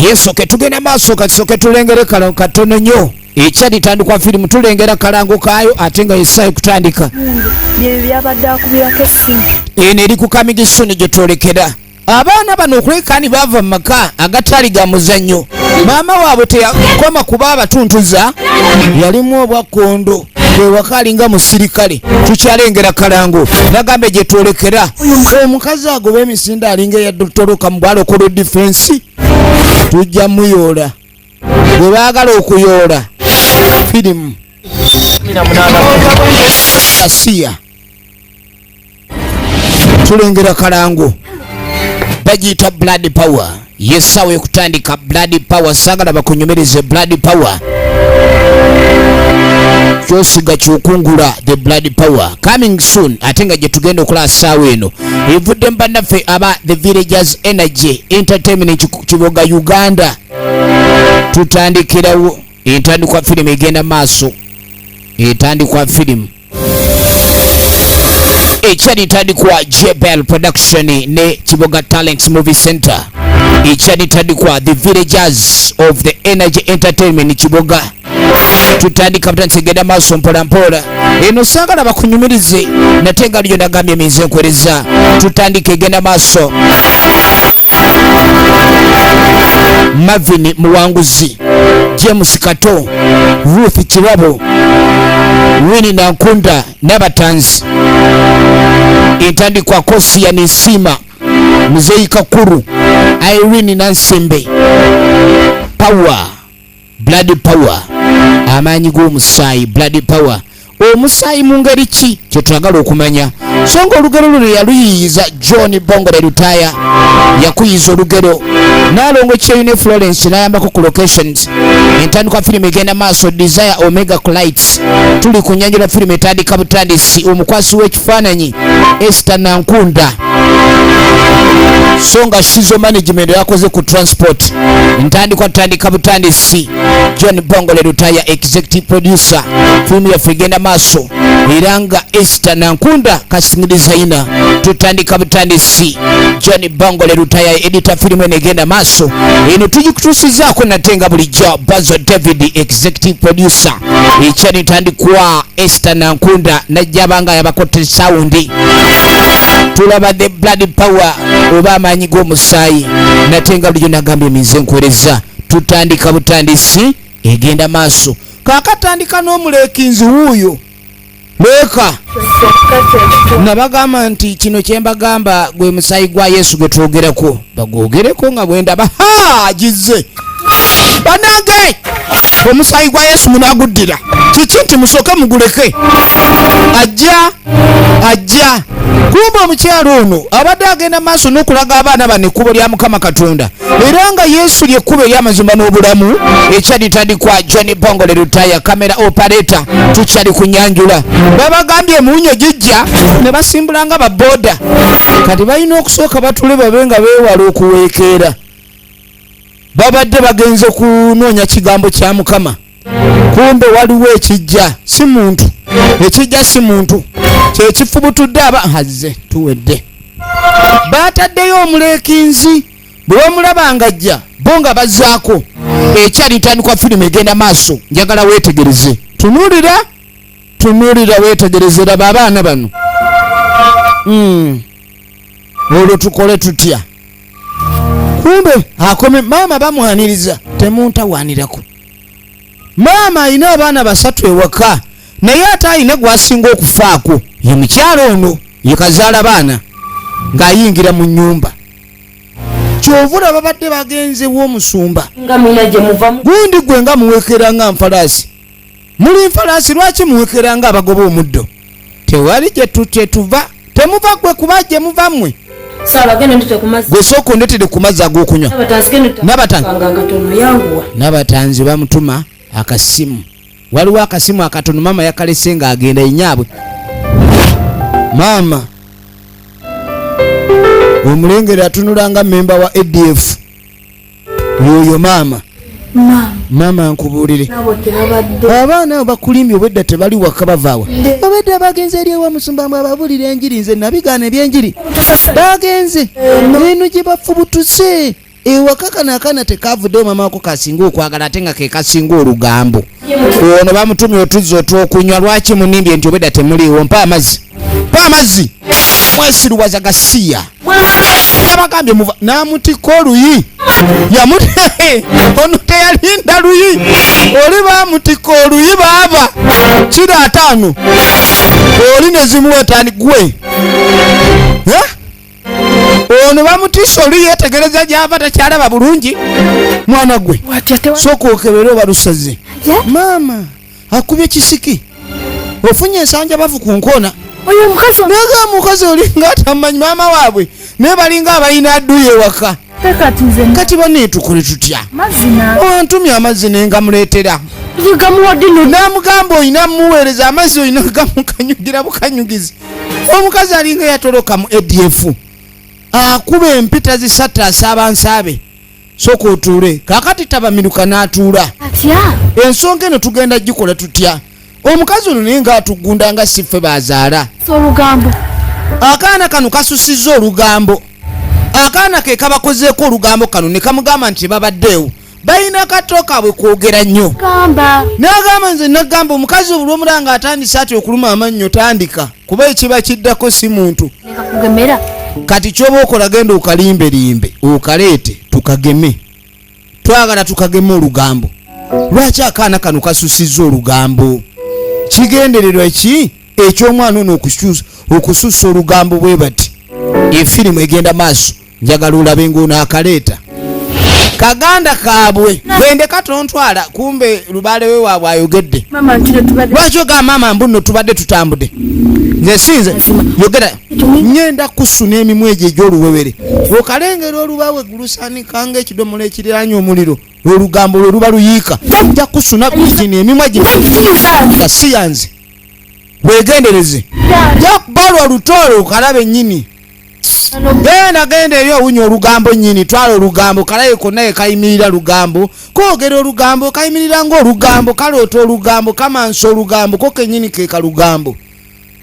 yesu ketugenda maaso katisoke tulengere kalango katono nnyo ekyalitandikwa firimu tulengera kalango kaayo ate nga yesaayo kutandika byabadde akubirako essimu eno eri ku kamigisoni gye twolekera abaana bano okulekaani baava mu maka agatali ga muzannyo maama waabwe teyakoma kuba abatuntuza yalimu obwakkondo ewaka alinga musirikale tukyalengera kalango nagambe gye twolekera omukazi agoba emisinde alinga eya doktoroka mu bwalokolo difensi tujja muyoola bwe baagala okuyoola firimu asiya tulengera kalango bagiyita blood power yesawo ekutandika blood power sagala bakunyumereze blood power kyosiga kyokungula the blood power coming soon ate nga gye tugenda okulaba saawa eno evudde mu bannaffe aba the villagers energy entertainment kiboga uganda tutandikirawo entandikwa firimu egenda maaso etandikwa firimu ekyalitandikwa JBL production ne Kiboga Talents Movie Center ekyalitandikwa the villagers of the energy entertainment Kiboga tutandika butandise genda maaso mpola mpola eno saagala bakunyumirize nate nga lyo nagambye minze nkwereza tutandike genda maaso Mavini Muwanguzi James Kato Ruth Kirabo Winnie Nankunda Nabatanzi entandikwa kosi ya Nisima Muzeyi Kakuru Irene Nansembe Power blood power amaanyi g'omusaayi blood power omusaayi mu ngeri ki kyetwagala okumanya so nga olugero luno yaluyiyiza John Bongole Lutaya yakuyiza olugero naalongo kyeyune Florence n'ayambako ku locations entandikwa firimu egenda maaso Desire Omega Lights tuli kunyanjula firimu etandika butandisi omukwasi w'ekifaananyi Esther Nankunda so nga Shizo Management yakoze ku transport ntandikwa tandika butandisi John Bongole Lutaya executive producer firimu yaffe egenda maaso era nga Esther Nankunda casting designer tutandika butandisi John Bongole Lutaya editor firimu egenda maaso eno tugikutuusizaako nate nga bulijjo Bazo David executive producer ekyalitandikwa Esther Nankunda najjabanga yabakote sound tulaba the blood power oba amaanyi g'omusaayi nate nga bulijjo nagambye minze nkwereza tutandika butandisi egenda maaso kakatandika n'omuleekinzi wuuyo leka nabagamba nti kino kyembagamba gwe musaayi gwa Yesu gwe twogerako bagwogereko nga bwendaba agize banange omusaayi gwa Yesu munaguddira kiki nti musooke muguleke ajja kumba omukyalo ono abadde agenda maaso n'okulaga abaana bano ekkubo lya Mukama Katonda era nga Yesu lyekkubo ery'amazima n'obulamu ekyalitandikwa John Bongole Lutaya kamera operator tukyali kunyanjula babagambye emunyo gijja ne basimbulanga baboda kati balina okusooka batule babe nga beewala okuweekeera babadde bagenze kunoonya kigambo kya Mukama kumbe waliwo ekijja si muntu ekijja si muntu kyekifubutudde abahaze tuwedde bataddeyo omuleekinzi bwe bamulaba nga ajja bo nga bazzaako ekyalitandikwa firimu egenda maaso njagala weetegereze tunuulira weetegereze laba abaana bano olwo tukole tutya kumbe akome maama bamwaniriza temuntawaanirako maama alina abaana basatu ewaka naye ate alina gwasinga okufaako ye mukyalo ono yekazaala baana ng'ayingira mu nnyumba kyovula babadde bagenze w'omusumba gundi gwe nga muweekera nga nfalaasi muli nfalaasi lwaki muweekera nga abagoba omuddo tewali gye tuva temuva gwe kuba gye muva mmwe gwe sooka ondetedde ku mazzi ag'okunywa nabatanzi bamutuma akasimu waliwo akasimu akatono maama yakalese nga agenda enyaabwe maama omulengere atunulanga memba wa ADF yoyo maama nkubuulire abaana abo bakulimbye obwedda tebali waka bavaawa obwedda bagenze eri ewa musumba mwe ababuulira enjiri nze nabigaana ebyenjiri bagenze eno gye bafubutuse ewaka kano akaana tekavuddeyo mama wako kasinga okwagala ate nga ke kasinga olugambo. Ono bamutumye otuzzi otw'okunywa lwaki munimbye nti obwedda temuliiwo mpa amazzi mwesiruwaza gasiya yabagambye muva n'amutikka oluyi ono teyalinda luyi oli bamutikka oluyi baaba kiro 5 oli ne zimuwetani gwe ono bamutisa oli yetegereza gyava takyalaba bulungi mwana gwe sooka okebere oba lusaze maama akubye kisiki ofunye ensanja bavu ku nkona oyo mukazi naga mukazi oli ngatamanyi maama waabwe naye balinga abalina adduyo ewaka kati banne tukole tutya antumye amazzi nenga muleetera namugamba olina muweereza amazzi olina gamukanyugira bukanyugizi omukazi alinga yatoloka mu ADF akuba empita zisatu asaaba nsaabe sooka otuule kakati tabamiruka n'atuula ensonga eno tugenda gikola tutya omukazi ono naye ngaatugunda nga siffe bazaala akaana kano kasusizza olugambo akaana ke kabakozeeko olugambo kano ne kamugamba nti babaddeewo balina kato kaabwe kwogera nnyo n'agamba nze nagamba omukazi obulwomulanga atandise ati okuluma amannyo tandika kuba ekiba kiddako si muntu kati kyoba okola genda okalimbelimbe okaleete tukageme twagala tukageme olugambo lwaki akaana kano kasusizza olugambo kigendererwa ki ekyomwana ono okususa olugambo bwe bati efirimu egenda maaso njagala olabe ng'ono akaleeta kaganda kaabwe gwende katontwala kumbe lubaale we waabwe ayogedde lwaki ogamba maama mbuno tubadde tutambudde nze sinze yogera nyenda kusuna emimwa egyo egy'oluwewere okalengera olubawe gulusanikanga ekidomola ekiriraanye omuliro olugambo lwe luba luyiika nja kusuna kusina emimwa gino nga siyanze wegendereze nja kubalwa lutoole okalabe nnyini genda eri owunya olugambo nnyini twala olugambo kalabe konna ye kayimirira lugambo koogera olugambo kayimirira ng'olugambo kaloota olugambo kamansa olugambo ko kennyini keeka lugambo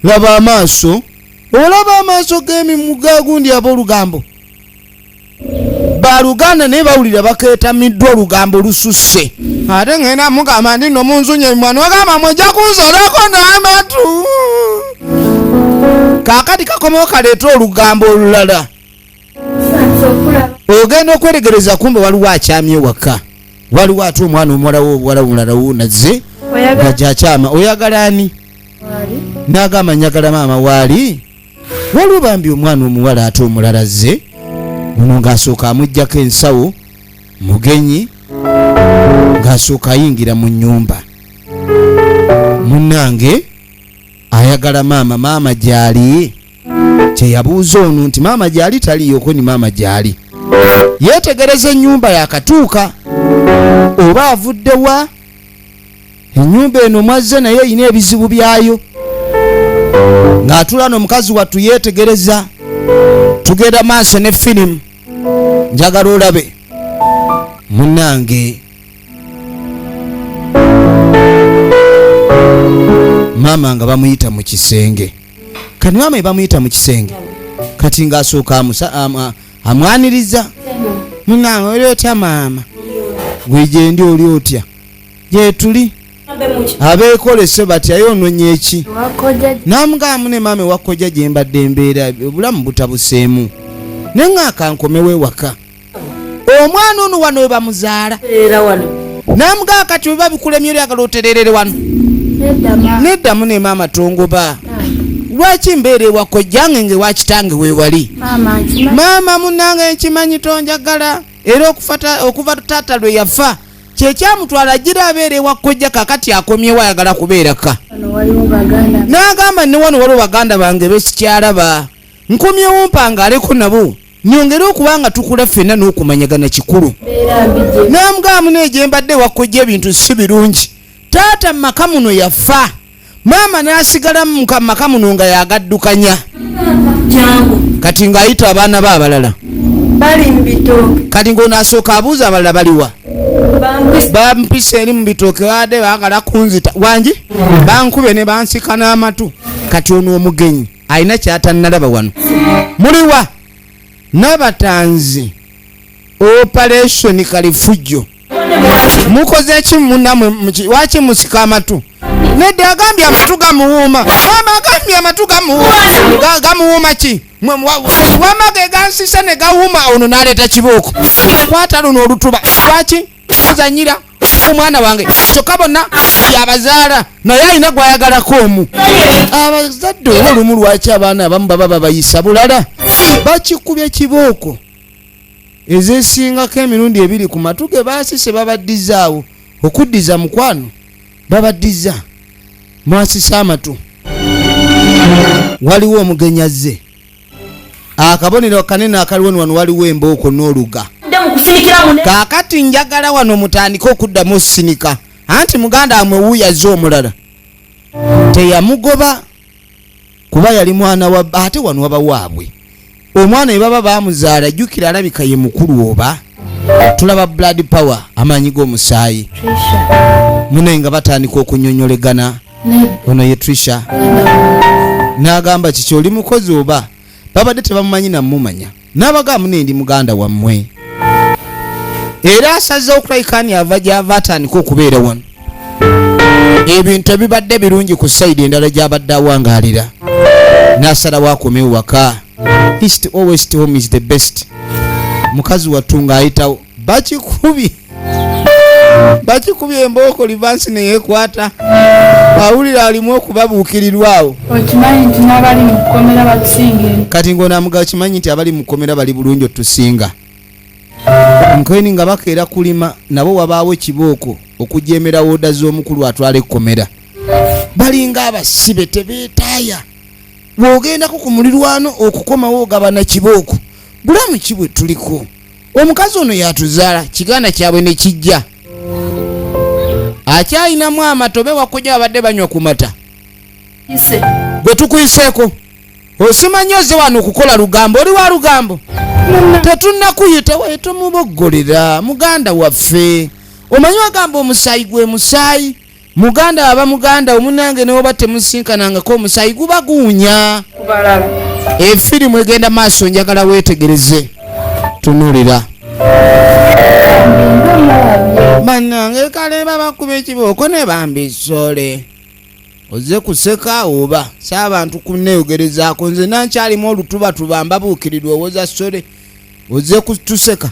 laba amaaso olaba amaaso g'emimu gagundi ab'olugambo baluganda naye bawulira bakeetamiddwa olugambo lususse ate ngenda mugamba ndi no munzunye emimwana wagamba mwejja kunsolako n'amatu kaakati kakomewo kaleeta olugambo olulala ogenda okweregereza kumbe waliwo akyamye waka waliwo ate omwana omuwalawo obuwala bulala wunazze nga gyakyama oyagala ani n'agamba nyagala maama waali waliwo bambi omwana omuwala ate omulala zze ono ng'asooka amuggyako ensawo mugenyi ng'asooka ayingira mu nnyumba munnange ayagala maama gyali kyeyabuuza ono nti maama gyali taliyoko ni maama gyali yeetegereza ennyumba yakatuuka oba avuddewa ennyumba eno mwazze naye erina ebizibu byayo ng'atula n'omukazi wattu yeetegereza tugenda maaso ne firimu njagala olabe munnange maama nga bamuyita mu kisenge kati maama bamuyita mu kisenge kati ng'asooka amwaniriza munnange oli otya maama gwe gyendi oli otya gyetuli abeekolese batya yoononye eki namugamba ne maama ewakojja gye mbadde embeera obulamu butabuseemu naye ng'akankomewo ewaka omwana ono wano we bamuzaala namugamba kati bwe babikulemye olyagala otererere wano neddamu ne maama tongoba lwaki mbeera ewakojjange nge wakitange weewali maama munnange nkimanyi tonjagala era okuva taata lwe yafa kyekyamutwala gira abeera ewakojja kakati akomyewo ayagala kubeeraka n'agamba ne wano waliwo baganda bange besikyalaba nkomyewo mpanga aleko nabo nyongere okuba nga tukula ffenna n'okumanyagana kikulu n'amugamba muneegye mbadde ewakojja ebintu si birungi taata mumaka muno yafa maama n'asigala mu maka muno nga yagaddukanya kati ng'ayita abaana be abalala kati ng'onaasooka abuuza abalala baliwa bampisa eri mu bitooke wadde baagala kunzita wangi bankube ne bansika n'amatu kati ono omugenyi alina kyatannalaba wano muliwa n'abatanzi operation kalifujo mukoze ki munamwe waki musika amatu nedde agambye amatu gamuwuuma mama agambye amatu gamuwuuma ki wamage gansisa ne gawuuma ono naleeta kibooko kwata luno olutuba lwaki zanyira omwana wange kyokka bonna yabazaala naye alina gwayagalako omu abazadde olumu lwaki abaana abamu baba babayisa bulala bakikubye kibooko ezesingako emirundi 2 ku matu ge baasise babaddizaawo okuddiza mukwano babaddiza mwasisa amatu waliwo omugenyazze akabonero kanene akaliwo wano waliwo embooko n'oluga kaakati njagala wano mutandika okuddamu osinika anti muganda amwe wuuyaze omulala teyamugoba kuba yali mwana wa ate wano wabawaabwe omwana ebaba bamuzaala jjukira alabika ye mukulu oba tulaba blood power amaanyi g'omusaayi munaye nga batandika okunyonyolegana ono ye Trisha n'agamba kiki oli mukozi oba babadde tebamumanyi namumanya n'abagamba nendi muganda wammwe era asaze okulayikani ava gyava atandika okubeera wano ebintu ebibadde birungi ku sayidi endala gyabadde awangaalira n'asalawo akomewo waka east or west home is the best mukazi watunga ayitawo bakikubye embooko livansi neyekwata awulira alimu okubabuukirirwawo kati ng'onamugabo kimanyi nti abali mukomera bali bulungi otusinga nkweni nga bakeera kulima nabo wabaawo ekibooko okujemera wooda z'omukulu atwala ekkomera balinga abasibe tebeetaaya bw'ogendako ku mulirwano okukomawo ogabana kibooko bulamu ki bwe tuliko omukazi ono yatuzaala kiganda kyabwe ne kijja akyalinamu amatobe wakujja abadde banywa ku mata bwe tukuyiseeko osimanyi oze wano okukola lugambo oli wa lugambo tetunnakuyita weto muboggolera muganda waffe omanyi wagamba omusaayi gwe musaayi muganda aba muganda omunange newoba temusinkanangako omusaayi guba guunya efirimu egenda maaso njagala weetegereze tunulira bannange kale babakuba ekibooko ne bambisole oze kuseka oba saabantu kunneeyogerezaako nze nankyalimu olutubatuba mbabuukirirwa owoza sole oze kutuseka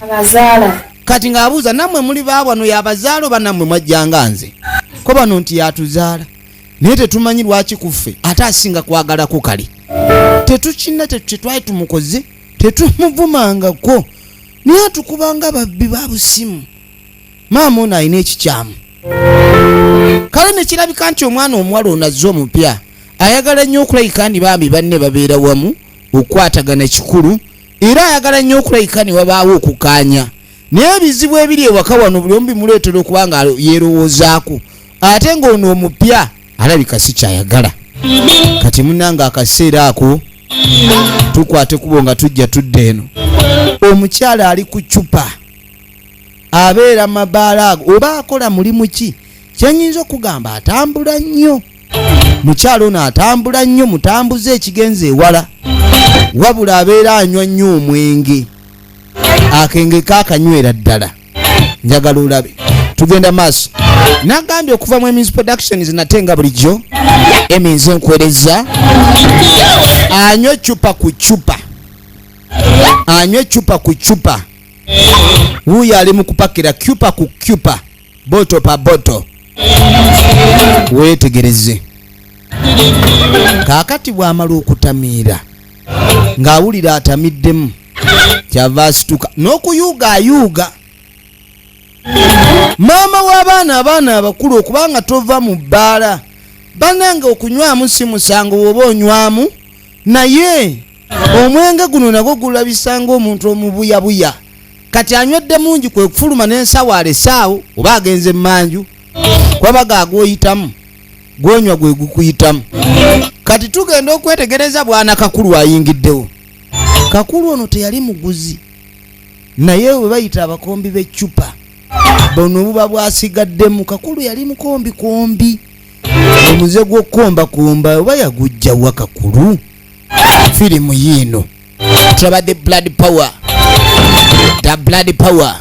kati ng'abuuza nammwe muli baawano yabazaala oba nammwe mwajjanga nze ko bano nti yatuzaala naye tetumanyi lwaki kuffe ate asinga kwagalako kali tetukina tetwali tumukoze tetumuvumangako naye atukubanga babbi ba busimu maama ono alina ekikyamu kale nekirabika nti omwana omuwala ono azze omupya ayagala nnyo okulayika ndi bambi banne babeera wamu okukwatagana kikulu era ayagala nnyo okulayika ni wabaawo okukaanya naye ebizibu ebiri ewaka wano buli omu bimuleetera okuba nga yeerowoozaako ate ng'ono omupya alabika si kyayagala kati munnanga akaseera ako tukwate kubo nga tujja tudde eno omukyala ali ku cupa abeera mabaala ago oba akola mulimu ki kyenyinza okugamba atambula nnyo mukyala ono atambula nnyo mutambuze ekigenza ewala wabula abeera anywa nnyo omwenge akenge kakanywera ddala njagala olabe tugenda maaso nagambye okuva mu Emmys Productions natenga bulijjo Emmys enkwereza anywe cupa ku cupa anywe cupa ku cupa wuuyo ali mu kupakira cupa ku cupa boto pa boto weetegereze kaakati bw'amala okutamiira ng'awulira atamiddemu kyava asituka n'okuyuugaayuuga maama w'abaana abakulu okubanga tova mu bbaala bannange okunywamu si musango woba onywamu naye omwenge guno nagwo gulabisanga omuntu omubuyabuya kati anywedde mungi kwe kufuluma n'ensawo alesaawo oba agenze mmanju kwabaga agwoyitamu gwonywa gwe gukuyitamu kati tugenda okwetegereza bwana kakulu ayingiddewo kakulu ono teyali muguzi naye we bayita abakombi b'eccupa bono buba bwasigaddemu kakulu yali mukombikombi omuze gw'okukombakomba oba yagujja wa kakulu firimu yiino tulaba the blood power The Blood Power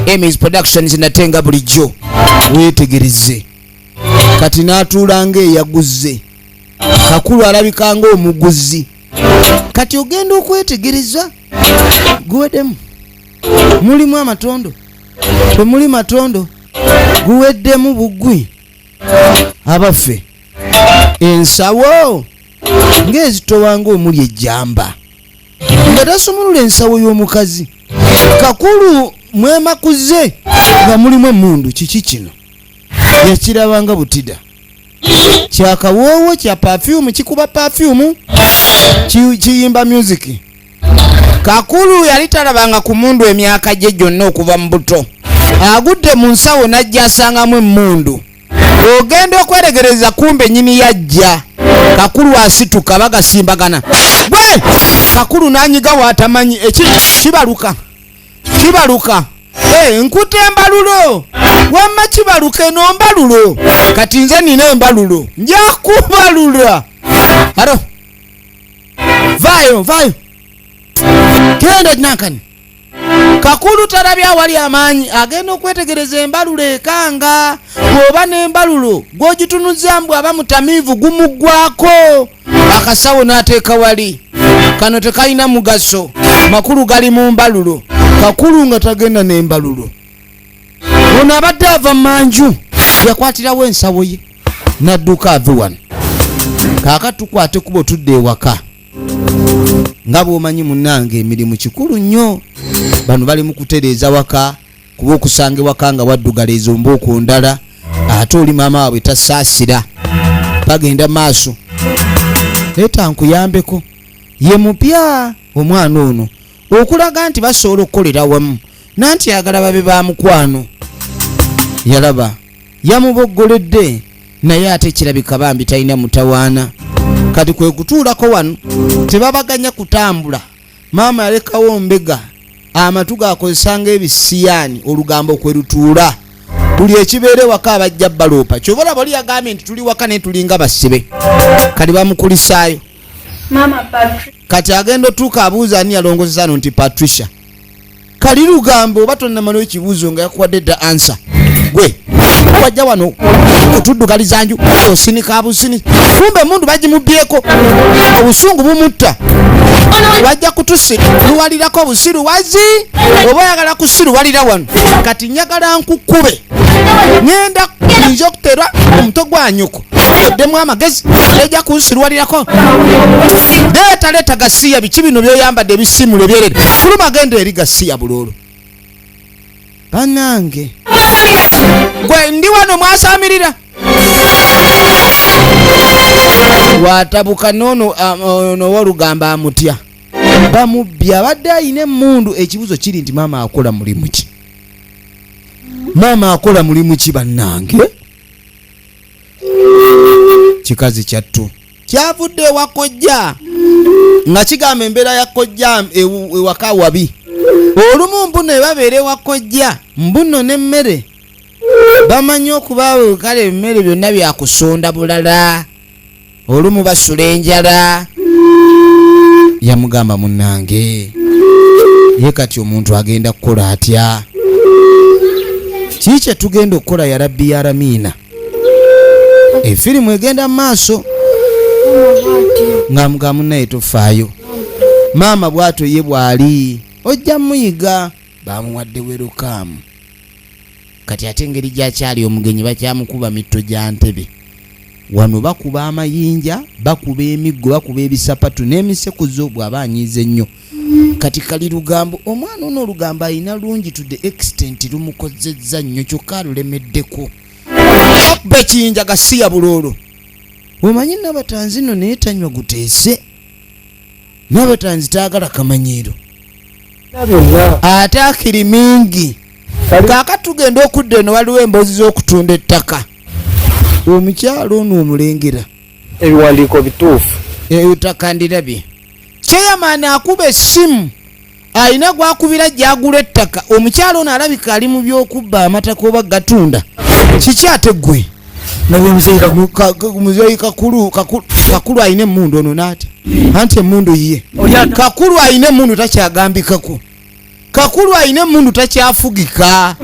Emmys Productions natenga bulijjo wetegereze kati natuulanga eyaguze Kakulu alabika ng'omuguzi kati ogenda okwetegereza guweddemu mulimu amatondo temuli matondo guweddemu bugwi abaffe ensawo ng'ezitowanga omuli ejjamba nga tasumulula ensawo y'omukazi Kakulu mwemakuze nga mulimu emmundu kiki kino yakirabanga butida kyakawoowo kya perfume kikuba perfume kiyimba music Kakulu yali talabanga ku mundu emyaka gye gyonna okuva mu buto agudde mu nsawo najja asangamu emmundu ogenda okweregereza kumbe nyini yajja Kakulu asituka bagasimbagana gwe Kakulu nanyiga watamanyi kibaluka nkute embalulo wamma kibaluka eno mbalulo kati nze nina embalulo nja kubalula aro vayo genda nankani Kakulu talabya awali amaanyi agenda okwetegereza embalulo ekanga bw'oba n'embalulo gw'ogitunuza mbw aba mutamiivu gumuggwako akasawo n'ateeka wali kano tekalina mugaso makulu gali mu mbalulo Kakulu nga tagenda n'embalulo ono abadde ava manju yakwatirawo ensawo ye n'adduka ave wano kaaka tukwate kuba otudde ewaka nga bw'omanyi munnange emirimu kikulu nnyo bano bali mu kutereeza waka kuba okusanga ewaka nga waddugala ezo mbuuku ndala ate oli maama waabwe tasaasira bagenda maaso leeta nkuyambeko ye mupya omwana ono okulaga nti basobola okukolera wamu nanti yagala babe ba mukwano yalaba yamuboggoledde naye ate kirabika bambi talina mutawaana kati kwe kutuulako wano tebabaganya kutambula maama yalekawo mbega amatu gakozesanga ebisiyaani olugambo kwe lutuula buli ekibeere waka abajja baloopa kyobola bali yagambye nti tuli waka naye tulinga basibe kati bamukulisaayo kati agenda otuuka abuuza ani yalongozesa no nti Patricia kali lugambo oba tonnamala ekibuuzo nga yakuwadde dda ansa gwe wajja wano otuddugaliza nju osinika busini kumbe mundu bagimubyeko obusungu bumutta wajja kutusiruwalirako obusiruwazi oba oyagala kusiruwalira wano kati njagala nkukube ngenda nja okuterwa omuto gwa nyoko oddemu amagezi ejja kunsiruwalirako leeta gasiya biki bino byoyambadde ebisimula ebyerere fuluma agenda eri gasiya buloolo banange gwe ndi wano mwasamirira watabuka nono walugamba amutya bamubbi abadde ayina emmundu ekibuzo kiri nti maama akola mulimu ki maama akola mulimu ki bannange kikazi kyattu kyavudde ewakojja nga kigamba embeera ya kojja ewaka wabi olumu mbuno ebabeera ewakojja mbuno n'emmere bamanyi okuba kale emmere byonna byakusonda bulala olumu basula enjala yamugamba munnange ye kati omuntu agenda kukola atya kiki kye tugenda okukola ya rabbi ya ramiina efirimu egenda mu maaso nga mugamba munnaye tofaayo maama bw'atyo ye bw'ali ojja muyiga bamuwadde welukaamu kati ate engeri gyakyali omugenyi bakyamukuba mitto gya ntebe wano bakuba amayinja bakuba emiggo bakuba ebisapatu n'emisekuzo bw'aba anyiize ennyo kati kali lugambo omwana ono olugambo ayina lungi to the extent lumukozezza nnyo kyokka lulemeddeko bakuba ekiyinja gasiya buloolo omanyi nabatanzi no naye tanywa guteese nabatanzi taagala kamanyiiro ate akiri mingi kaaka tugenda okudda eno waliwo emboozi z'okutunda ettaka omukyalo ono omulengera ebiwandiiko bituufu utakandirabi kyeyamaani akuba essimu alina gwakubira gyagula ettaka omukyalo ono alabika ali mu byokubba amataka oba gatunda kiki ate ggwe muzeyi kakulu ayina emmundu ono naati anti emmundu ye kakulu ayina emmundu takyagambikako Kakulu ayina emundu takyafugika.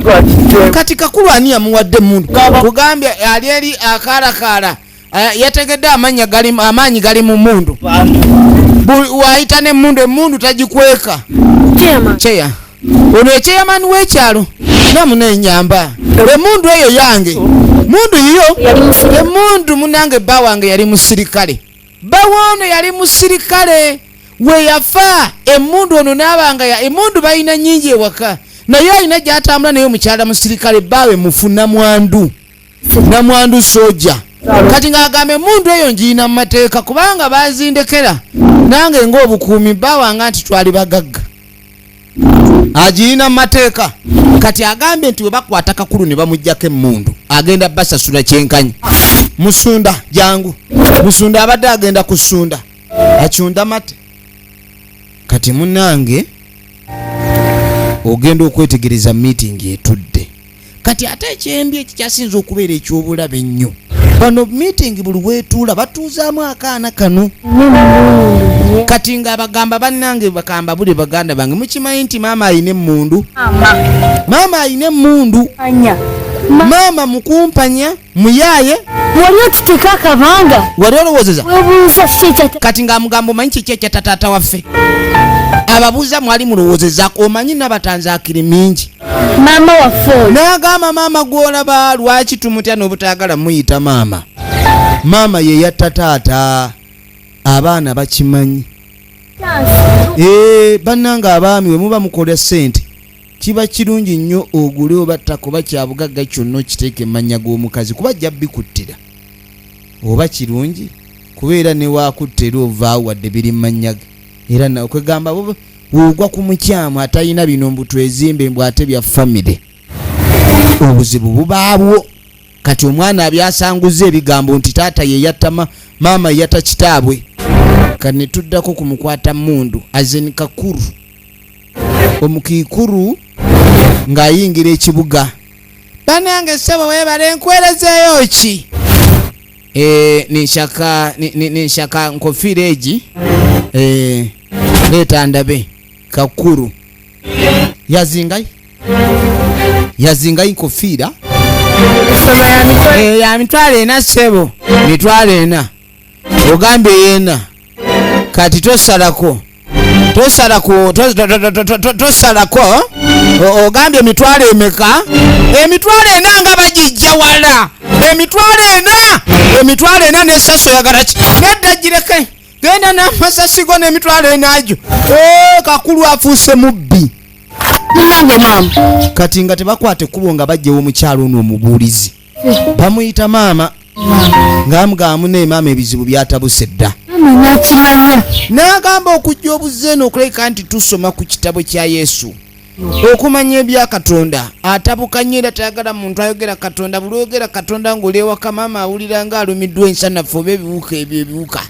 Kati Kakulu ani yamuwadde emundu? Kugambye ali eri akaalaakaala yategedde amaanyi gali mu mundu. Waayita n'emundu tagikweka. Kyeya ono ekyeyamani w'ekyalo namunenyamba emundu eyo yange mundu yiyo emundu munange bba wange yali musirikale. Bba ono yali musirikale we yafa emundu ono n'abanga emundu balina nnyingi ewaka naye alina gy'atambula naye omukyala musirikale bbaawe mufu namwandu soja. Kati ng'agamba emundu eyo ngiina mu mateeka kubanga bazindekera nange ng'obukuumi bba wange nti twali bagagga agiina mu mateeka. Kati agambye nti we bakwata Kakulu ne bamuggyako emundu agenda basasula kyenkanyi. Musunda jangu musunda abadde agenda kusunda acunda mate. Kati munange ogenda okwetegereza meeting etudde. Kati ate ekyembi ekikyasinza okubeera ekyobulabe ennyo bano meeting buli weetuula batuuzaamu akaana kano. Kati nga bagamba bannange bakamba buli baganda bange mukimanyi nti maama ayina emmundu. Maama ayina emmundu. Maama mukumpanya muyaaye wali otuteka akabanga wali olowoozeza webuuza ficha. Kati nga mugamba omanyi kiki ekya taata waffe ababuuza mwali mulowoozezaako omanyi nabatanza akiri mingi. Maama waffe n'agamba maama gw'olaba lwaki tumutya n'obutaagala muyita maama. Maama ye yatta taata abaana bakimanyi. Bannanga abaami we muba mukola ssente kiba kirungi nnyo ogule oba takuba kyabugagga kyonna okiteeka emmanya g'omukazi kuba ajja bikuttira oba kirungi kubeera ne waakuttera ovaawo wadde biri mmannya ge era nawe kwegamba bw'ogwa ku mukyamu atalina bino mbu twezimbe mbw ate bya famire obuzibu bubaabwo. Kati omwana abyasanguza ebigambo nti taata ye yatta maama yatta kitaabwe. Kati ne tuddako ku mukwata mundu azeni Kakulu omukiikuru ng'ayingira ekibuga. Bannange ssebo weebale nkwerezeeyo ki? Ninshaka nkofiira egi leeta ndabe. Kakulu yazingayi nkofiira ya mitwalo ena ssebo mitwalo ena ogambye yena. Kati tosalako ogambye emitwalo emeka? Emitwalo ena nga bagijja wala emitwalo ena n'essaso oyagala ki? Nedda gireke genda n'amasasigo n'emitwalo enagyo. Kakulu afuuse mubbi. Kati nga tebakwata ekkubo nga bajjewo omukyalo ono omubuulizi bamuyita maama ng'amugamu ne maama ebizibu byatabuse dda. N'agamba okujja obuzze eno okuleka nti tusoma ku kitabo kya Yesu okumanya ebya Katonda atabuka nnyo era tayagala muntu ayogera Katonda. Buli oyogera Katonda ng'olyewaka maama awulira ng'alumiddwa ensanafu oba ebiwuka ebyo ebiwuka.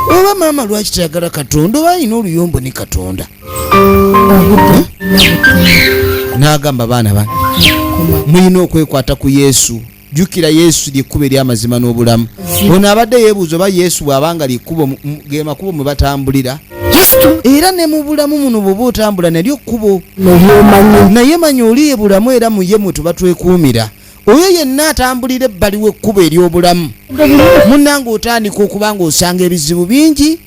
Oba maama lwaki tayagala Katonda oba alina oluyombo ne Katonda? N'agamba baana bange mulina okwekwata ku Yesu. Jjukira Yesu lyekkubo ery'amazima n'obulamu. Ono abadde yeebuuza oba Yesu bw'abanga lyekkubo ge makubo mwe batambulira. Era ne mu bulamu muno bw'oba otambula nalyo kkubo naye manya oli ye bulamu era mu ye mwe tuba twekuumira. Oyo yenna atambulira ebbali w'ekkubo ery'obulamu munnange otandika okuba ng'osanga ebizibu bingi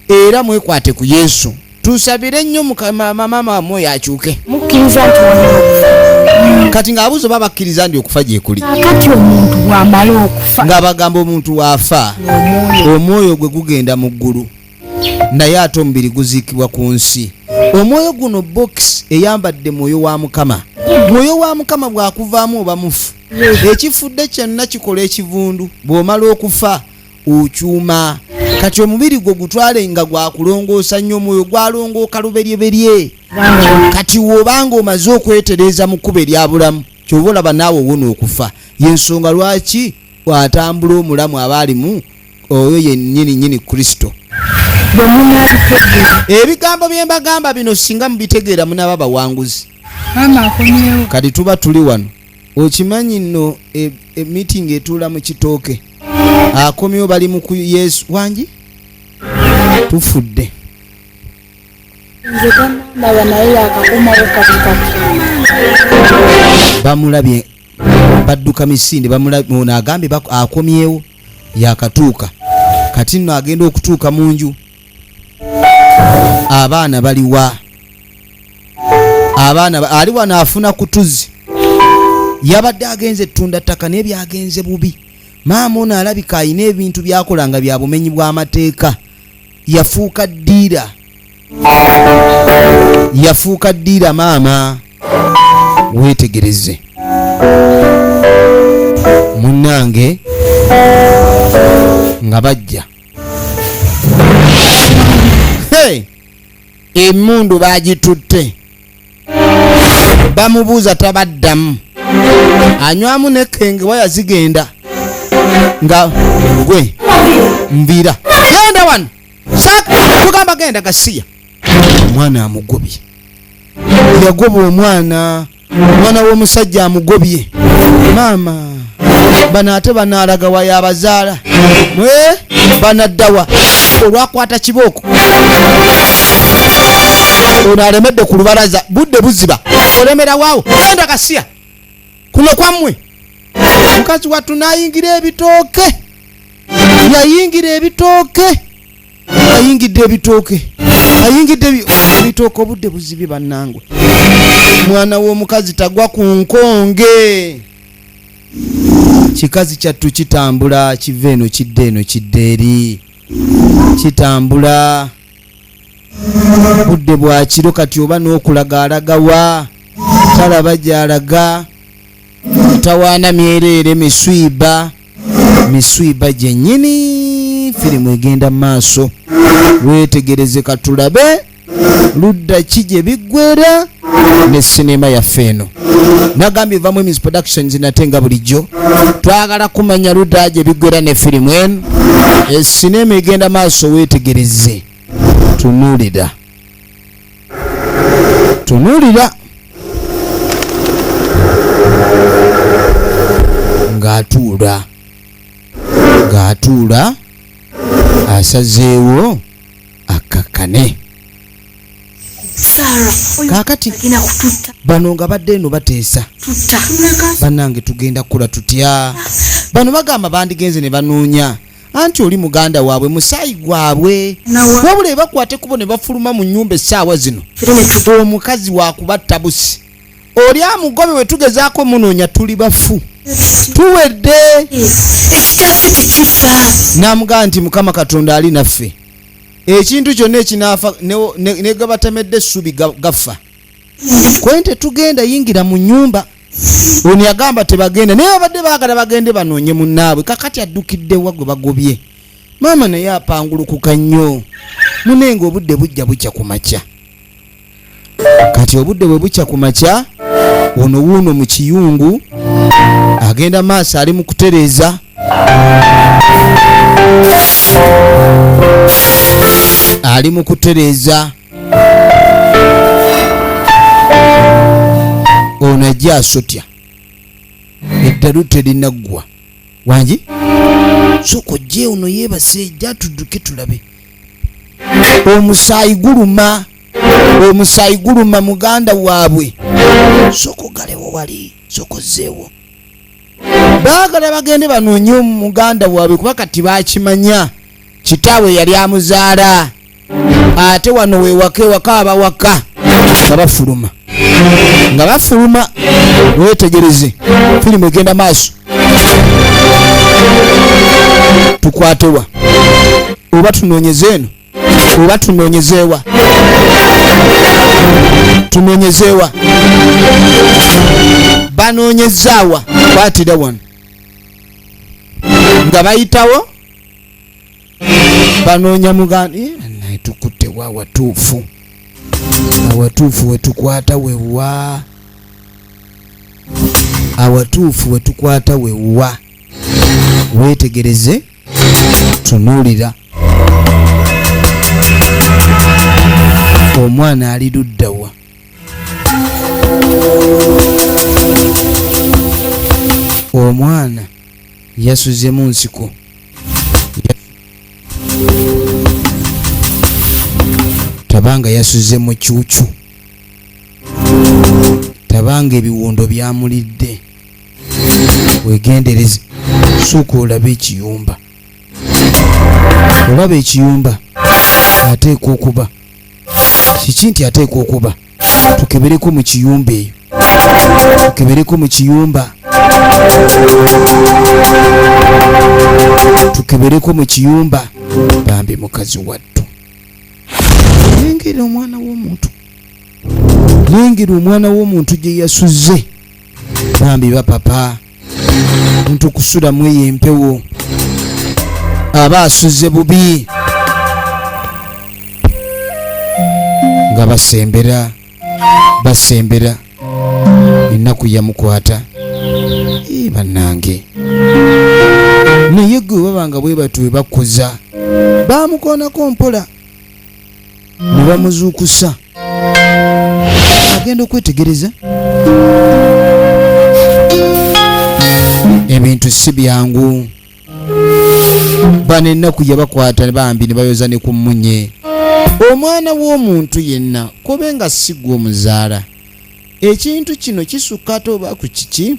era mwekwate ku Yesu. Tusabire nnyo maama wammwe akyuke. mukkiriza nti Kati ng'abuuza oba bakkiriza ndi okufa gye kuli. kati omuntu bw'amala okufa ng'abagamba omuntu waafa omwoyo gwe gugenda mu ggulu naye ate omubiri guziikibwa ku nsi. Omwoyo guno box eyambadde mwoyo wa Mukama. Mwoyo wa Mukama bw'akuvaamu oba mufu. Ekifudde kyonna kikola ekivundu. Bw'omala okufa okyuma. Kati omubiri gwo gutwale nga gwakulongoosa nnyo omwoyo gwalongooka luberyeberye. Kati w'obanga omaze okwetereeza mu kkubo erya bulamu ky'oba olaba naawe owona okufa. Y'ensonga lwaki bw'atambula omulamu aba alimu oyo yennyini Kristo. Ebigambo bye mbagamba bino singa mubitegeera munaaba bawanguzi. Kati tuba tuli wano okimanyi nno meeting etuula mu kitooke akomyewo bali mu ku Yesu wangi tufudde. nze tanandaba naye yakakomawo katikati. Bamulabye badduka misinde, bamulabye ono agambye akomyewo yakatuuka. Kati nno agenda okutuuka mu nju, abaana baliwa, abaana ali wano afuna kutuzi. Yabadde agenze ettunda ttaka naye byagenze bubi. Maama ono alabika alina ebintu byakolanga bya bumenyi bw'amateeka. Yafuuka ddiira, yafuuka ddiira maama. Weetegereze munnange nga bajja. Emmundu bagitutte, bamubuuza tabaddamu, anywamu nekenge waya zigenda nga gwe nvira genda wano tugamba genda Gasiya. Omwana amugobye, yagoba omwana w'omusajja amugobye. Maama bano ate banaalaga wa yabazaala banaddawa olwakwata kibooko. Ono alemedde ku lubalaza, budde buziba, olemera waawo genda Gasiya kuno kwammwe. Mukazi wattu n'ayingira ebitooke, yayingira ebitooke, ayingidde ebitooke, ayingidde ebitooke, obudde buzibye bannangwe. Mwana w'omukazi tagwa ku nkonge. Kikazi kyattu kitambula, kiva eno kidda eno kidda eri, kitambula. Budde bwa kiro kati oba n'okulaga alagawa, talaba gy'alaga. Tawaana myereere miswiba, miswiba gyennyini. Firimu egenda maaso, weetegereze katulabe ludda ki gye biggwera ne sinema yaffe eno. Nagambye vamu Emis Productions nate nga bulijjo twagala kumanya ludda gye biggwera ne firimu eno. Sinema egenda maaso, weetegereze, tunuulira, tunuulira. Ng'atuula asazeewo akakkane. Kaakati bano nga badde eno bateesa, bannange tugenda kukola tutya? Bano bagamba bandigenze ne banoonya anti oli muganda waabwe, musaayi gwabwe, wabula bakwate kubo ne bafuluma mu nnyumba essaawa zino. Omukazi wakubatta busi, oli amugobe we tugezaako munoonya tuli bafu, tuwedde. Ekitaffe tekifa. Namugaa nti Mukama Katonda ali naffe, ekintu kyonna ekinaafa ne gabatamedde essubi gafa. Kwente tugenda yingira mu nnyumba. Ono yagamba tebagenda, naye babadde baagala bagende banoonye munnaabwe. Kakati addukiddewa gwe bagobye. Maama naye apangulukuka nnyo. Munenga obudde bujja bukya ku makya. Kati obudde bwe bukya ku makya, ono wuuno mu kiyungu agenda maaso ali mu kutereeza. Ali mu kutereeza. Ono ajja asotya, eddalu terinaggwa. Wangi soko ojje ono yeebase, ejja tudduke tulabe. Omusaayi guluma, omusaayi guluma muganda waabwe. Soko galewo wali, soko zeewo. Baagala bagende banoonye muganda waabwe kuba kati baakimanya kitaawe yali amuzaala. Ate wano weewaka ewaka abawaka nga bafuluma, nga bafuluma. Weetegereze, firimu egenda maaso. Tukwatewa oba tunoonyeze eno oba tunoonyezeewa, tunoonyezeewa, banoonyezaawa. Kwatira wano nga bayitawo banoonya muganda. Naye tukuttewa awatuufu, awatuufu wetukwata wewa, awatuufu wetukwata wewa. Weetegereze, tunuulira. Omwana ali luddawa. Omwana yasuzemu nsiko. Tabanga kubanga yasuze mu kyukyu, tabanga ebiwundo byamulidde. Wegendereze, suuka olabe ekiyumba. Olaba ekiyumba ateekwa okuba kiki nti ateekwa okuba tukebereko mu kiyumba eyo, tukebereko mu kiyumba, tukebereko mu kiyumba. Bambi mukazi wattu, lengera omwana w'omuntu, lengera omwana w'omuntu gye yasuze. Bambi bapapa muntu kusulamu eyo empewo aba asuze bubi, nga basembera basembera ennaku yamukwata. Bannange naye gwe babanga bwe batu we bakoza bamukoonako mpola ne bamuzuukusa agenda okwetegereza. Ebintu si byangu. Bano ennaku yabakwata bambi ne bayoza ne ku munye. Omwana w'omuntu yenna kobenga si gwe omuzaala, ekintu kino kisukka ate oba ku kiki.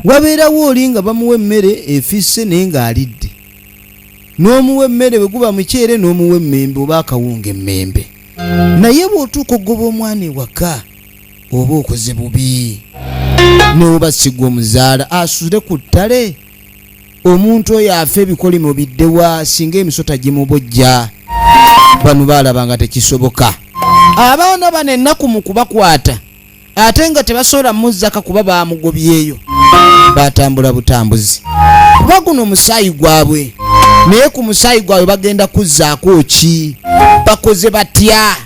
Wabeerawo oli nga bamuwa emmere efisse naye ng'alidde, n'omuwa emmere bwe guba muceere n'omuwa emmembe oba akawunga emmembe. Naye bw'otuuka ogoba omwana ewaka oba okoze bubi, n'oba si gwe omuzaala asule ku ttale. Omuntu oyo afa ebikolimo biddewa singa emisota gimubojja. Bano baalaba nga tekisoboka. Abaana bano ennaku mu kubakwata ate nga tebasobola muzzaka kuba bamugobyeyo, batambula butambuzi. Kuba guno omusaayi gwabwe, naye ku musaayi gwabwe bagenda kuzzaako ki? Bakoze batya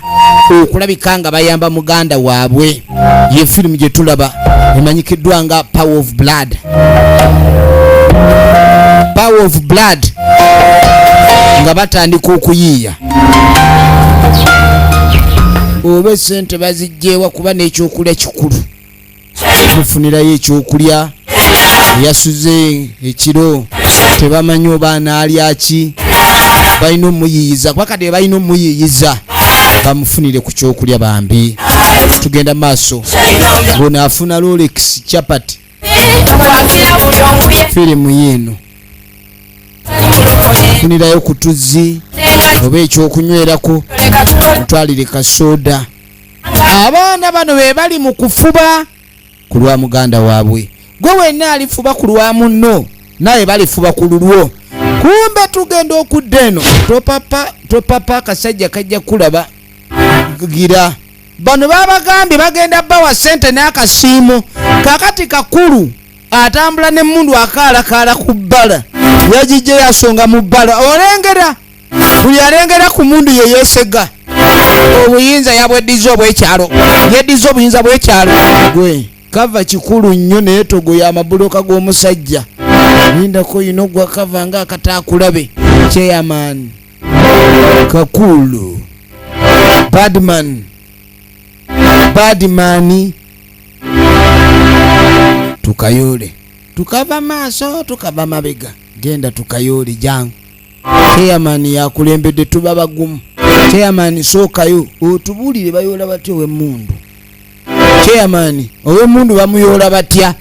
okulabika nga bayamba muganda waabwe? Ye firimu gye tulaba emanyikiddwa nga Power of Blood. Power of Blood, nga batandika okuyiiya oba esente bazijjeewa kuba n'ekyokulya kikulu. Mufunirayo ekyokulya, yasuze ekiro tebamanyi oba anaalya ki, balina omuyiiyiza kuba kati balina omuyiiyiza bamufunire ku kyokulya. Bambi tugenda maaso, bona afuna Rolex chapati. Firimu yeeno funirayo ku tuzzi oba ekyokunywerako, mutwalire kasoda. Abaana bano be bali mu kufuba ku lwa muganda waabwe. Gwe wenna alifuba ku lwa munno, naye balifuba ku lulwo. Kumbe tugenda okudda eno, topapa akasajja kajja kulaba gira. Bano babagambye bagenda bawa sente n'akasiimo. Kakati kakulu atambula n'emmundu akaalakaala ku bbala, yagijje yasonga mu bbala. Olengera buli alengera ku mundu ye yeesega. Obuyinza yabweddiza obw'ekyalo, yeddiza obuyinza bw'ekyalo. Gwe kava kikulu nnyo naye togoya amabuloka g'omusajja. Lindako yino gwa kava nga akataakulabe. Chairman Kakulu Badman tukayole, tukava maaso tukava mabega, genda tukayole jangu. Chairman yakulembedde tuba bagumu. Chairman sookayo otubuulire bayola batya ow'emmundu. Chairman ow'emmundu bamuyola batya?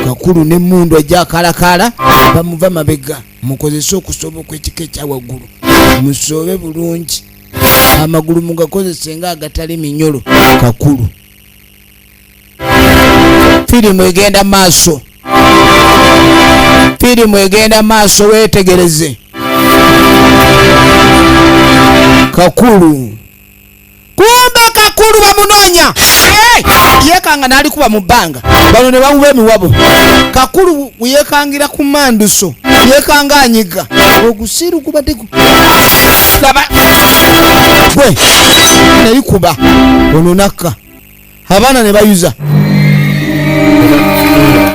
Kakulu n'emmundu ajja akalakala bamuva mabega. Mukozese okusoboka ekika ekyawaggulu, musobe bulungi, amagulu mugakozese nga agatali minyolo. Kakulu firimu egenda maaso, firimu egenda maaso, weetegereze. Kakulu kumbe Kakulu bamunoonya. Yeekanga n'alikuba mu bbanga, bano ne bamuba emiwabo. Kakulu yeekangira ku manduso, yeekanga anyiga ogusiru kubaddeko. Laba gwe nayikuba ono nakka, abaana ne bayuza.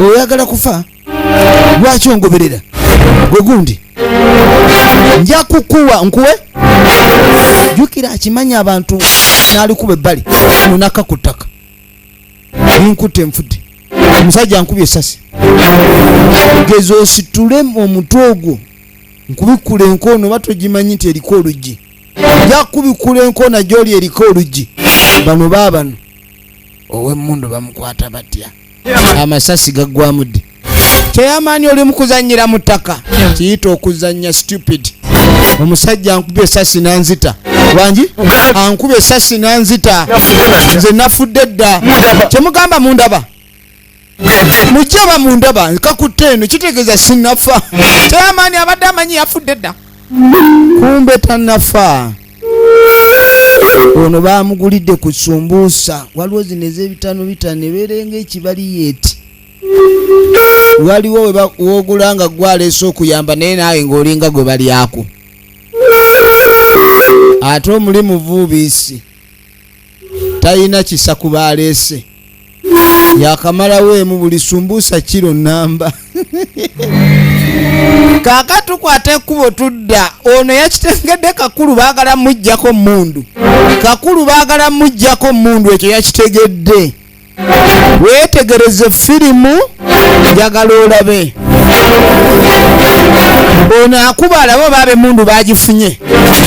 Oyagala kufa? Lwaki ongoberera? Gwe gundi nja kukuwa nkuwe. Jukira akimanya abantu n'alikuba ebbali, ono nakka ku ttaka. Nkutte nfudde, omusajja ankubye essasi. Gezo ositule omutwe ogwo nkubikule enkono, oba togimanyi nti eriko oluggi. jakubikula enkona gyoli eriko olugi. Bano baabano ow'emmundu bamukwata batya? Amasasi gaggwamu ddi. Kyeyamaani oli mu kuzannyira mu ttaka kiyita okuzannya stupid. Omusajja ankubye esasi nanzita. Wangi ankubye esasi nanzita. Nze nafudde dda. Kyemugamba mundaba? Mujjaba mundaba nkakutte eno kitegeeza sinnafa. Kyeyamaani abadde amanyi yafudde dda. Kumbe tannafa. Ono baamugulidde ku sumbuusa. Waliwo zino ez'ebitaano bitaano ebeerenga ekibali yeeti. Waliwo woogula nga gwaleese okuyamba naye naawe ng'olinga gwe balyako. Ate omuli muvuubiisi talina kisa ku baleese. Yakamalawo emu buli sumbuusa kiro nnamba. Kaaka tukwate ekkubo tudda. Ono yakitengedde Kakulu baagala mujjako mmundu. Kakulu baagala mujjako mmundu, ekyo yakitegedde. Weetegereze firimu njagala olabe. Ono akuba alabo baabe emmundu bagifunye.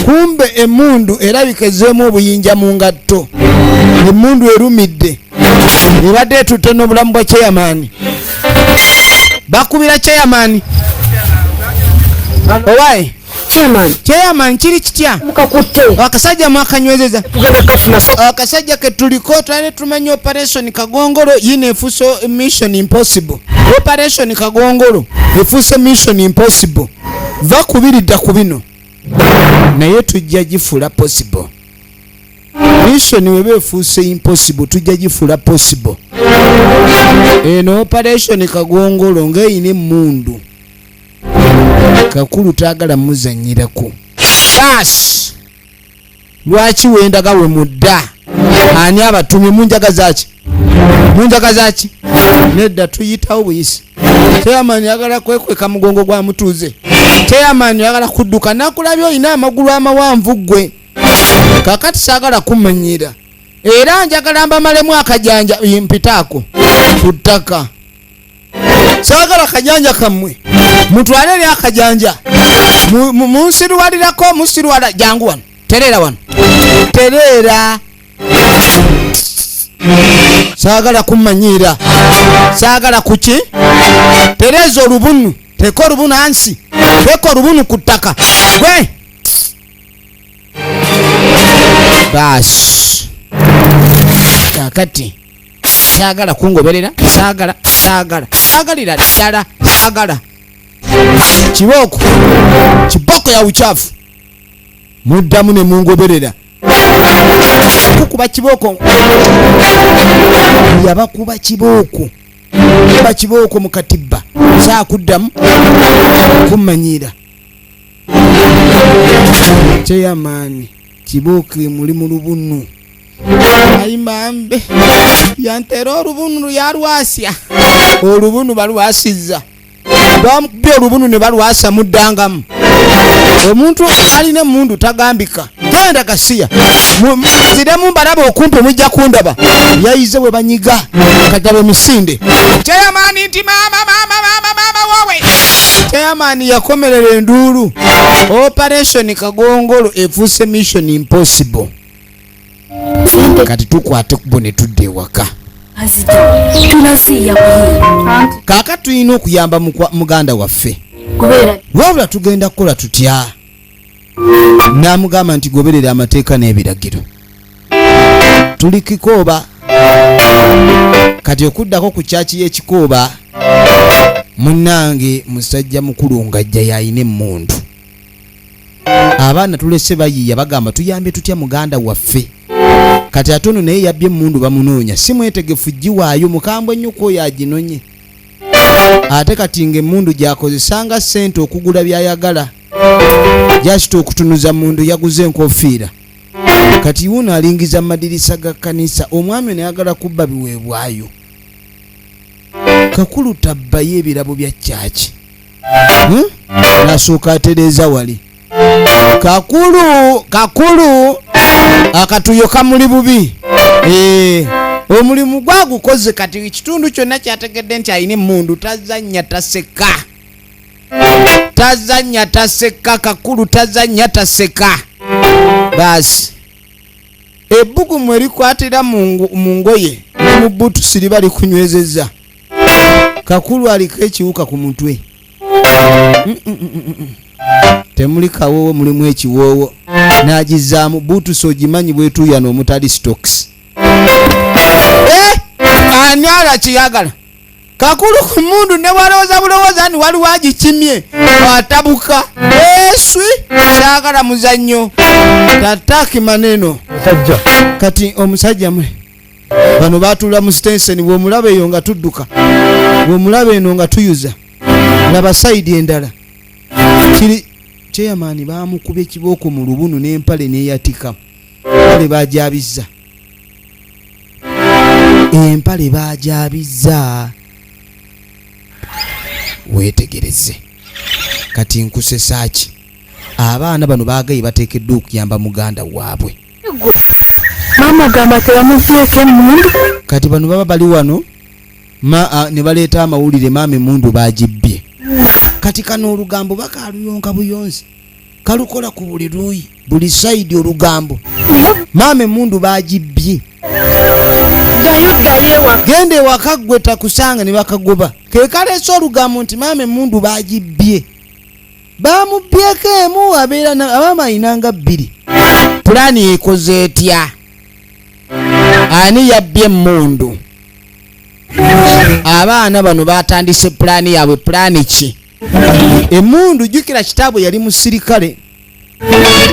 Kumbe emmundu erabika ezzeemu obuyinja mu ngatto. Emmundu erumidde. Ebadde etutte n'obulamu bwa Chairman. Bakubira Chairman. Owaye Chairman kiri kitya? Akasajja mwakanywezeza. Akasajja ke tuliko twali tumanya operation Kagongolo yine efuso mission impossible. Operation Kagongolo efuso mission impossible. Va kubiridda ku bino naye tujja gifula possible. Mission webe efuso impossible tujja gifula possible. Eno operation Kagongolo ng'eyina emmundu. Kakulu taagala muzannyirako. Basi lwaki wendaga we mudda? Ani abatumye munjagazaki? Munjagazaki? Nedda tuyitawo buyisi. Chairman yagala kwekweka mugongo gwa mutuuze. Chairman yagala kudduka nakulabye oyina amagulu amawanvu gwe. Kakati saagala kumanyira. Era njagala mbamalemu akajanja mpitaako ku ttaka. Saagala kajanja kammwe. Mutwalere akajanja. Munsiruwalirako musiruwala jangu wano. Terera wano. Terera. Saagala kumanyira. Saagala kuki? Tereza olubunu. Teko olubunu ansi. Teko olubunu ku ttaka. Gwe. Basi. Kakati. Saagala kungoberera. Saagalira ddala. Saagala. Kiboko. Kiboko ya uchafu. Muddamu ne mungoberera. Kukuba kiboko. Yabakuba kiboko. Kuba kiboko mu katibba. Saakuddamu kumanyira. Chairman kiboko muli mu lubunu. Ayimambe yantera olubunu yalwasya. Olubunu balwasizza. Bamukubye olubunu ne balwasa muddangamu. Omuntu alina emmundu tagambika. Genda kasiya. Ziremu mbalaba okumpi mujja kundaba. Yayize we banyiga. Kadabe misinde. Chairman nti mama wowe. Chairman yakomerera enduulu. Operation Kagongolo efuuse mission impossible. Kati tukwate kubo ne tudde ewaka. Kaaka tulina okuyamba muganda waffe. Wabula tugenda kukola tutya? Namugamba nti goberera amateeka n'ebiragiro. Tuli Kikooba. Kati okuddako ku kyaki y'Ekikooba, munnange musajja mukulu ng'ajja yayina emmundu. Abaana tulese bayiiya bagamba tuyambe tutya muganda waffe. Kati atono naye yabbye emmundu bamunoonya. Si mwetegefu giwaayo mukambwe nnyuko oyo aginonye. Ate kati ng'emmundu gyakozesanga ssente okugula by'ayagala. Gyakita okutunuza mundu yaguze enkofiira. Kati wuno alingiza madirisa ga kkanisa. Omwami nayagala kubba biweebwayo. Kakulu tabbayo ebirabo bya kyaki. Nasooka atereeza wali. Kakulu akatuyo kamuli bubi. Omulimu gwagukoze kati ekitundu kyonna kyategedde nti ayina emmundu tazannya taseka. Kakulu tazannya taseka. Basi ebbugumu erikwatira mu ngoye ne mu bbutusi liba likunywezeza. Kakulu aliko ekiwuka ku mutwe. Temuli kawoowo, mulimu ekiwoowo. N'agizaamu bbutusi ogimanyi bwetuuyana omutali stocks. Ani alakiyagala? Kakulu ku mundu ne walowooza bulowooza ni waliwo agikimye atabuka. Eswi saagala muzannyo tataki maneno. Kati omusajja mwe bano baatula mu station, bw'omulaba eyo nga tudduka, bw'omulaba eno nga tuyuza, laba sayidi endala kiri chairman baamukubye ekibooko mu lubunu n'empale n'eyatika. Empale baajabizza, empale baajabizza. Weetegereze kati nkusesa ki? Abaana bano baagaye bateekeddwa okuyamba muganda waabwe. Mama gamba tebamuvieko emmundu. Kati bano baba bali wano ne baleeta amawulire maama emmundu baagibbye. Kati kano olugambo bakaluyonka buyonzi, kalukola ku buli luuyi, buli sayidi olugambo. Maama emmundu baagibbye. Ddayo ewaka. Genda ewaka ggwe takusanga ne bakagoba. Ke kaleese olugambo nti maama emmundu baagibbye. Baamubbyeko emu abeera abaama ayinanga bbiri. Pulaani ekoze etya? Ani yabbye emmundu? Abaana bano batandise pulaani yaabwe. Pulaani ki? Emmundu jjukira kitaabwe yali musirikale.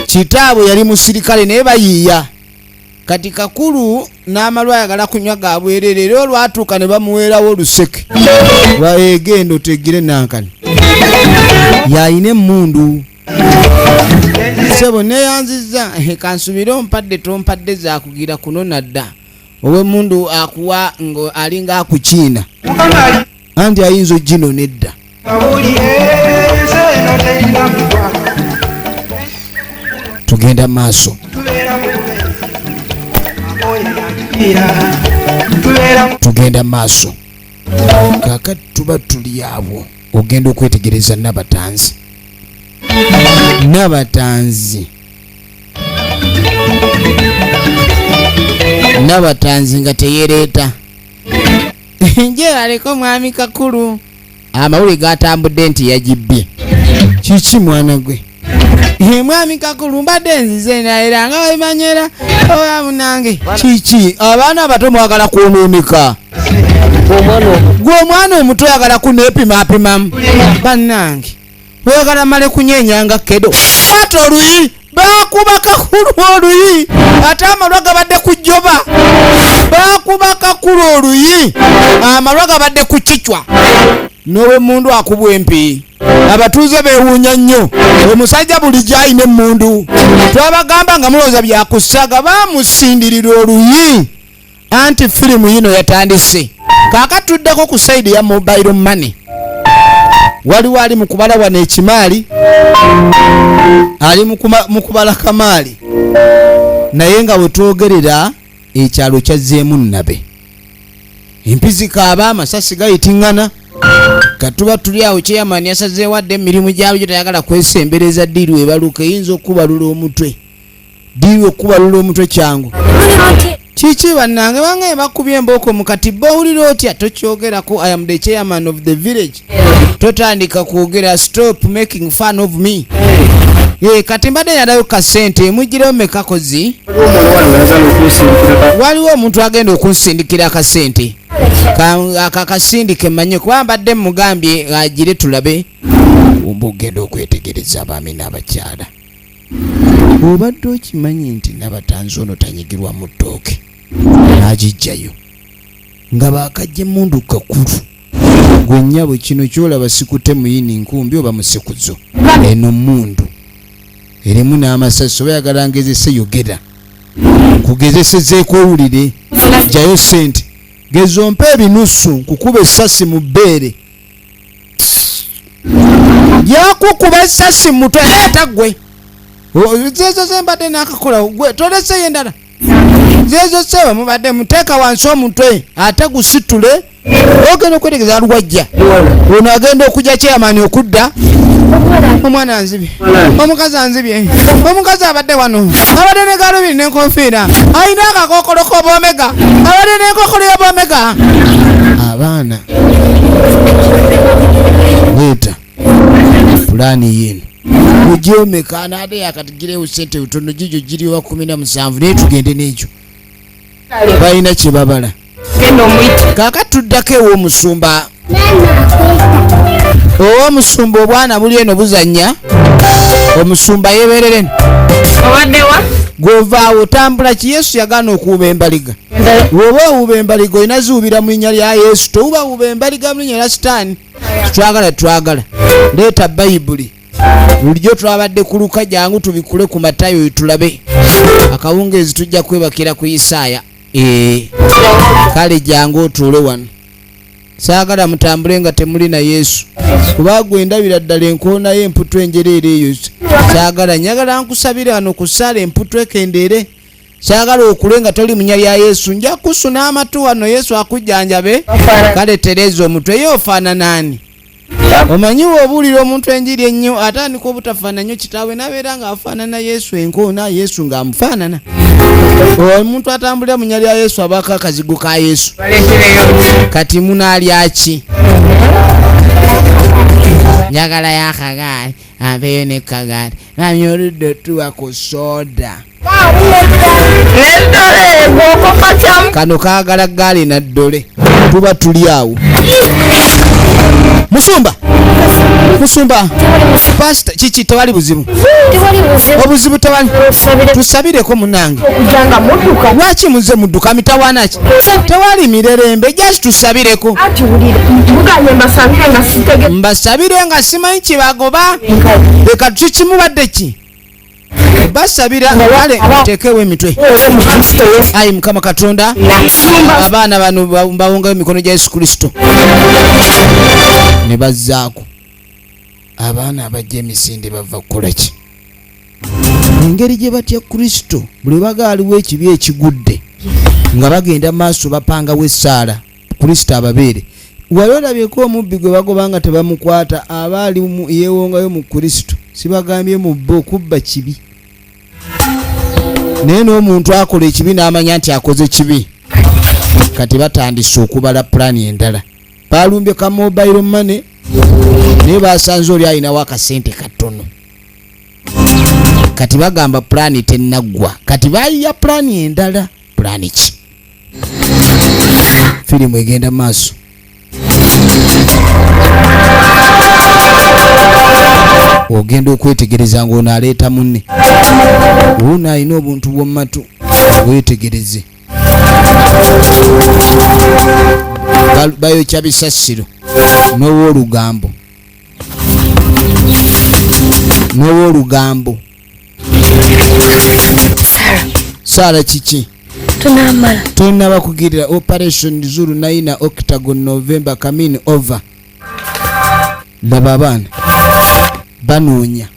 Kitaabwe yali musirikale naye bayiiya. Kati Kakulu n'amalwa ayagala kunywa ga bwerere, era olwatuuka ne bamuweerawo oluseke. Genda otegere nankani. Yayina emmundu. Sebo neyanziza kansubire ompadde tompadde zaakugira kuno nadda. Ow'emmundu akuwa ngo alinga akukiina. Anti ayinza ogino nedda. Tugenda maaso. Tugenda maaso. Kakati tuba tuli awo. Ogenda okwetegereza Nabatanzi. Nabatanzi nga teyereeta. Nje aliko mwami Kakulu. Amawulire gatambudde nti yagibbye. Kiki mwana gwe? Mwami Kakulu mbadde nzize naera nga wemanyera oya munange. Kiki? Abaana abato mwagala kwonooneka. Gwe omwana omuto oyagala kuneepimapimamu. Bannange oyagala male kunyenyanga kedo. Ate oluyi bakuba Kakulu oluyi. Ate amalwa gabadde kujoba. Bakuba Kakulu oluyi. Amalwa gabadde kukicwa. Nowe mundu akubwa empi. Abatuuze beewuunya nnyo. Omusajja bulijjo ayina emmundu. Twabagamba nga mulowooza byakusaga, baamusindirira oluyi. Anti firimu yino yatandise. Kaakati tuddeko ku sayidi ya mobile money. Waliwo ali mu kubala wano ekimaali, ali mu kubala kamaali, naye nga wetwogerera ekyalo kyazzeemu nnabe. Empizi kaaba, amasasi gayitingana. Katuba tuli awo chairman yasazeewo adde emirimu gyabyo tayagala kwesembereza ddiiru ebaluka, eyinza okubalula omutwe. Ddiiru okubalula omutwe kyangu. Kiki bannange bange bakubye embooko mu katiba owulira otya? Tokyogerako. I am the chairman of the village. Totandika kwogera stop making fun of me. Kati mbadde yalayo kasente mujjirewo meka kozi? Waliwo omuntu agenda okunsindikira akasente. Akakasindike manye kuba mbadde mugambye agire tulabe. Ogenda okwetegereza abaami n'abakyala. Obadde okimanyi nti Nabatanzi ono tanyigirwa mu ttooke n'agijjayo nga baakajja emmundu Kakulu. Gwe nnyabo kino kyolaba sikute muyini nkumbi oba musikuzo. Eno mmundu erimu n'amasasi, oba yagala ngezese yogera. Kugezesezeeko owulire. Jjayo sente. Gezo mpe ebinusu nkukuba essasi mu bbeere. Yakukuba essasi mu mutwe leeta ggwe. Zezo zembadde n'akakola gwe tolese endala. zezo seba mubadde muteeka wansi omutwe ate gusitule ogenda okwetegeza lwajja ono agenda okujja chairman okudda omwana anzibye omukazi anzibye omukazi abadde wano abadde ne galubiri n'enkofiira alina akakokolo k'obomega abadde n'enkokolo y'obomega abaana leeta pulaani yino ujomeka anaate yakatigirewo sente utono gijo giriwa 17 naye tugende n'ekyo balina kye babala kakatuddako ew'omusumba ow'omusumba obwana buli eno buzannya omusumba yeberere gwovaawo otambula ki yesu yagaana okuwuba embaliga woba owuba embaliga olina ziwubira mu linnya lya yesu towuba wuba embaliga mu linnya lya sitaani twagala leeta bayibuli bulijjo twabadde ku Luka jangu tubikule ku Matayo tulabe akawungeezi tujja kwebakira ku Isaaya kale jangu otuule wano saagala mutambule nga temuli na Yesu kuba gwe ndabira ddala enkoona y'emputu enjereere eyo saagala njagala nkusabire wano ku ssaala emputu ekendeere saagala okule nga toli mu nnya lya Yesu nja kusuna amatu wano Yesu akujjanjabe kale tereza omutwe ye ofaanana ani omanyi obuulira omuntu enjiri ennyo atandika obutafaanana nnyo kitaawe nabeera ng'afaanana Yesu enkoona Yesu ng'amufaanana omuntu atambulira mu nnya lya Yesu abaako akazigo ka Yesu kati munaalya ki njagala y'akagaali ampeeyo n'ekagaali mami oludde otuwa ku sooda kano kaagala gaali na ddole tuba tuli awo musumba pasita kiki tewali buzibu obuzibu tewali tusabireko munange lwaki muze mudduka mitawaana ki tewali mirerembe jasi tusabireko mbasabire nga simanyi kibagoba leka tukimubadde ki basabira wale tekewo emitwe ayi mukama katonda abaana bano bawungayo emikono gya Yesu Kristo ne bazzaako abaana abajja emisinde bava kukola ki engeri gye batya Kristo buli bagaaliwo ekibi ekigudde nga bagenda maaso bapangawo essaala Kristo ababeere wali olabyeko omubbi gwe bagoba nga tebamukwata abaali yeewongayo mu Kristo sibagambye mu bbo okubba kibi naye n'omuntu akola ekibi n'amanya nti akoze kibi kati batandise okubala pulaani endala balumbye ka mobile money naye basanze oli ayinawo akasente katono kati bagamba pulaani tennaggwa kati bayiya pulaani endala pulaani ki firimu egenda maaso ogenda okwetegereza ng'ono aleeta munne ono alina obuntu bw'omumatu weetegereze bayokya bisasiro n'owoolugambo saala kiki tonaba kugirira operation Zulu 9 Octagon November coming over laba abaana banoonya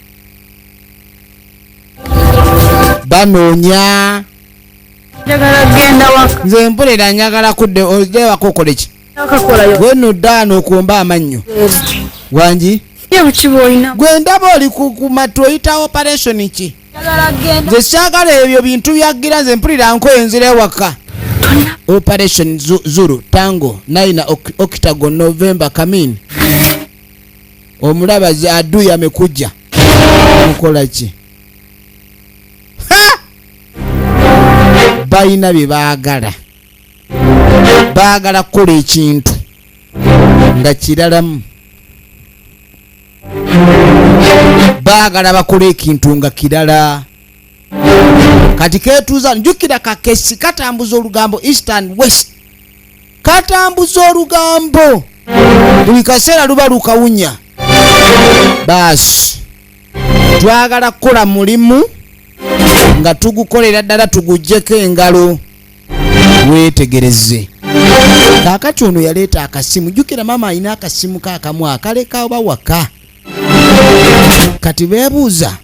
nze mpulira njagala kudde ojewako okole ki gwenoddaano okumba amannyo wangi gwe ndaba oli ku matu oyita operation ki nze saagala ebyo bintu byaggira nze mpulira nkoyenzera ewaka operation Zulu Tango 9 Octagon November coming omulabazi adui amekuja mukola ki balina bye baagala kukola ekintu nga kiralamu baagala bakola ekintu nga kirala kati ketuuza njukira kakesi katambuza olugambo east and west katambuza olugambo buli kaseera luba lukawunya baasi twagala kukola mulimu nga tugukolera ddala tugujjeko engalo weetegereze kaakati ono yaleeta akasimu jjukira maama alina akasimu kaakamu akaleka oba waka kati beebuuza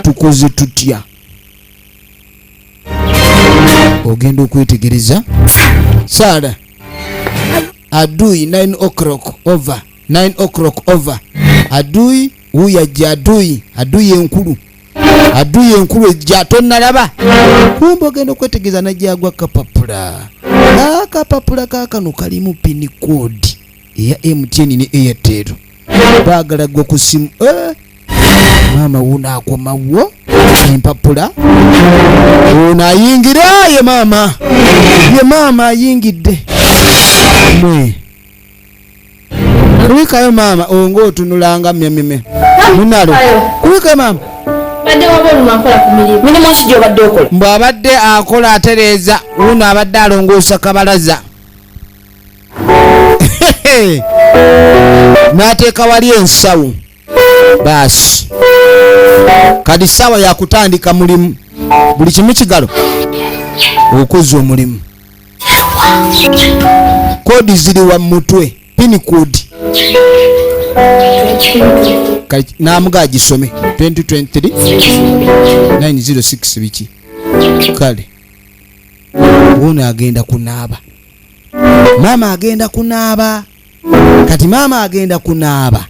tukoze tutya ogenda okwetegereza. Sara adui 9 o'clock over 9 o'clock over adui uyajja adui enkulu ejja tonnalaba kumbe ogenda okwetegereza najjagwa kapapula kakano kalimu pin code eya MTN ne Airtel baagala gwe ku simu. Maama wuno akomawo empapula wuno ayingira ye maama ayingidde kuwikayo maama ongo otunulanga mmemme munalo kuwikayo maama mbw'abadde akola atereeza wuno abadde alongoosa kabalaza n'ateeka wali ensawo baasi kati ssaawa yakutandika mulimu buli kimu kigalo okuza omulimu. Koodi ziri wa mutwe pini koodi namuga gisome 2023 906 biki kale wuno agenda kunaaba maama agenda kunaaba kati maama agenda kunaaba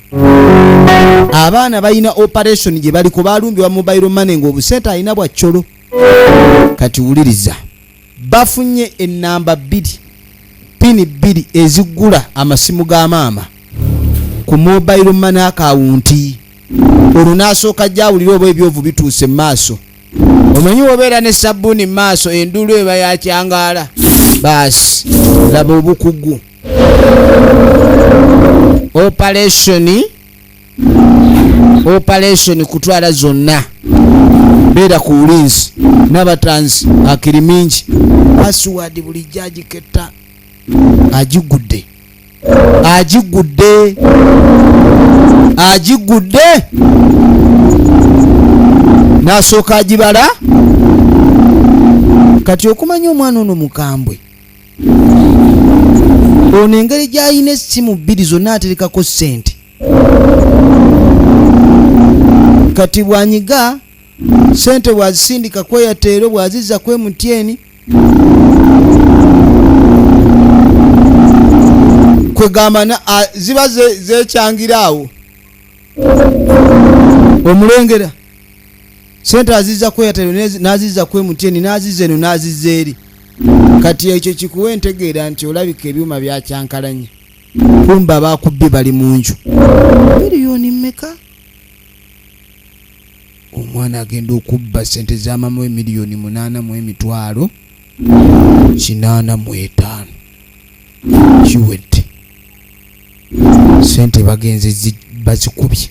abaana balina operation gye baliko balumbibwa mobile money ng'obusente alina bwa ccolo. Kati wuliriza bafunye enamba 2 pini 2 ezigula amasimu ga maama ku mobile money akawunti. Olwo n'asooka jawulira oba ebyovu bituuse mu maaso. Omanyi obeera ne sabbuuni mu maaso endulu eba yakyangaala baasi laba obukugu. Operation kutwala zonna beera ku bulinzi n'abatanzi akiri mingi password buli jagiketta agigudde n'asooka agibala. Kati okumanya omwana ono mukambwe ono engeri gy'alina essimu 2 zonna aterekako ssente. Kati bwanyiga ssente bwazisindika ku Airtel bwazizza ku MTN kwegamba ziba zekyangiraawo omulengera ssente azizza ku Airtel n'azizza ku MTN n'azizza eno n'azizza eri. Kati ekyo kikuwa entegeera nti olabika ebyuma byakyankalanye kumbe abaakubbi bali mu nju. Miliyoni mmeka? Omwana agenda okubba ssente za maama we miliyoni 8,485 kiwedde. Ssente bagenze bazikubye.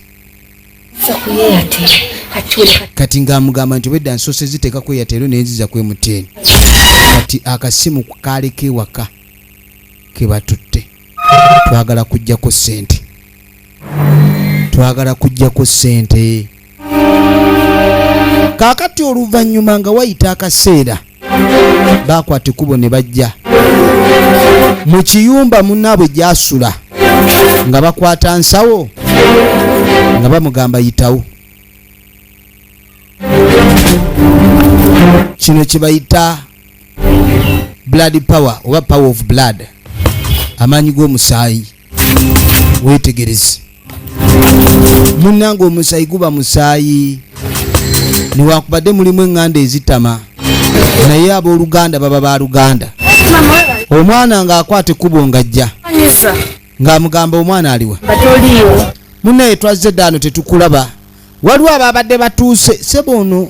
Kati ng'amugamba nti obedda nsoose ziteeka ku Airtel n'enziza ku MTN. Kati akasimu kaaleka ewaka ke batutte. Twagala kujjako ssente. Kaakati oluvannyuma nga wayita akaseera baakwata ekkubo ne bajja mu kiyumba munnaabwe gy'asula nga bakwata nsawo nga bamugamba yitawo. Kino kye bayita blood power oba power of blood, amaanyi g'omusaayi. Weetegereze munnange, omusaayi guba musaayi. Niwakubadde mulimu eŋŋanda ezitama naye abooluganda baba ba Luganda. Omwana ng'akwata ekkubo ng'ajja ng'amugamba omwana aliwa munnaye twazze ddaano tetukulaba. Waliwo ababadde batuuse sebo ono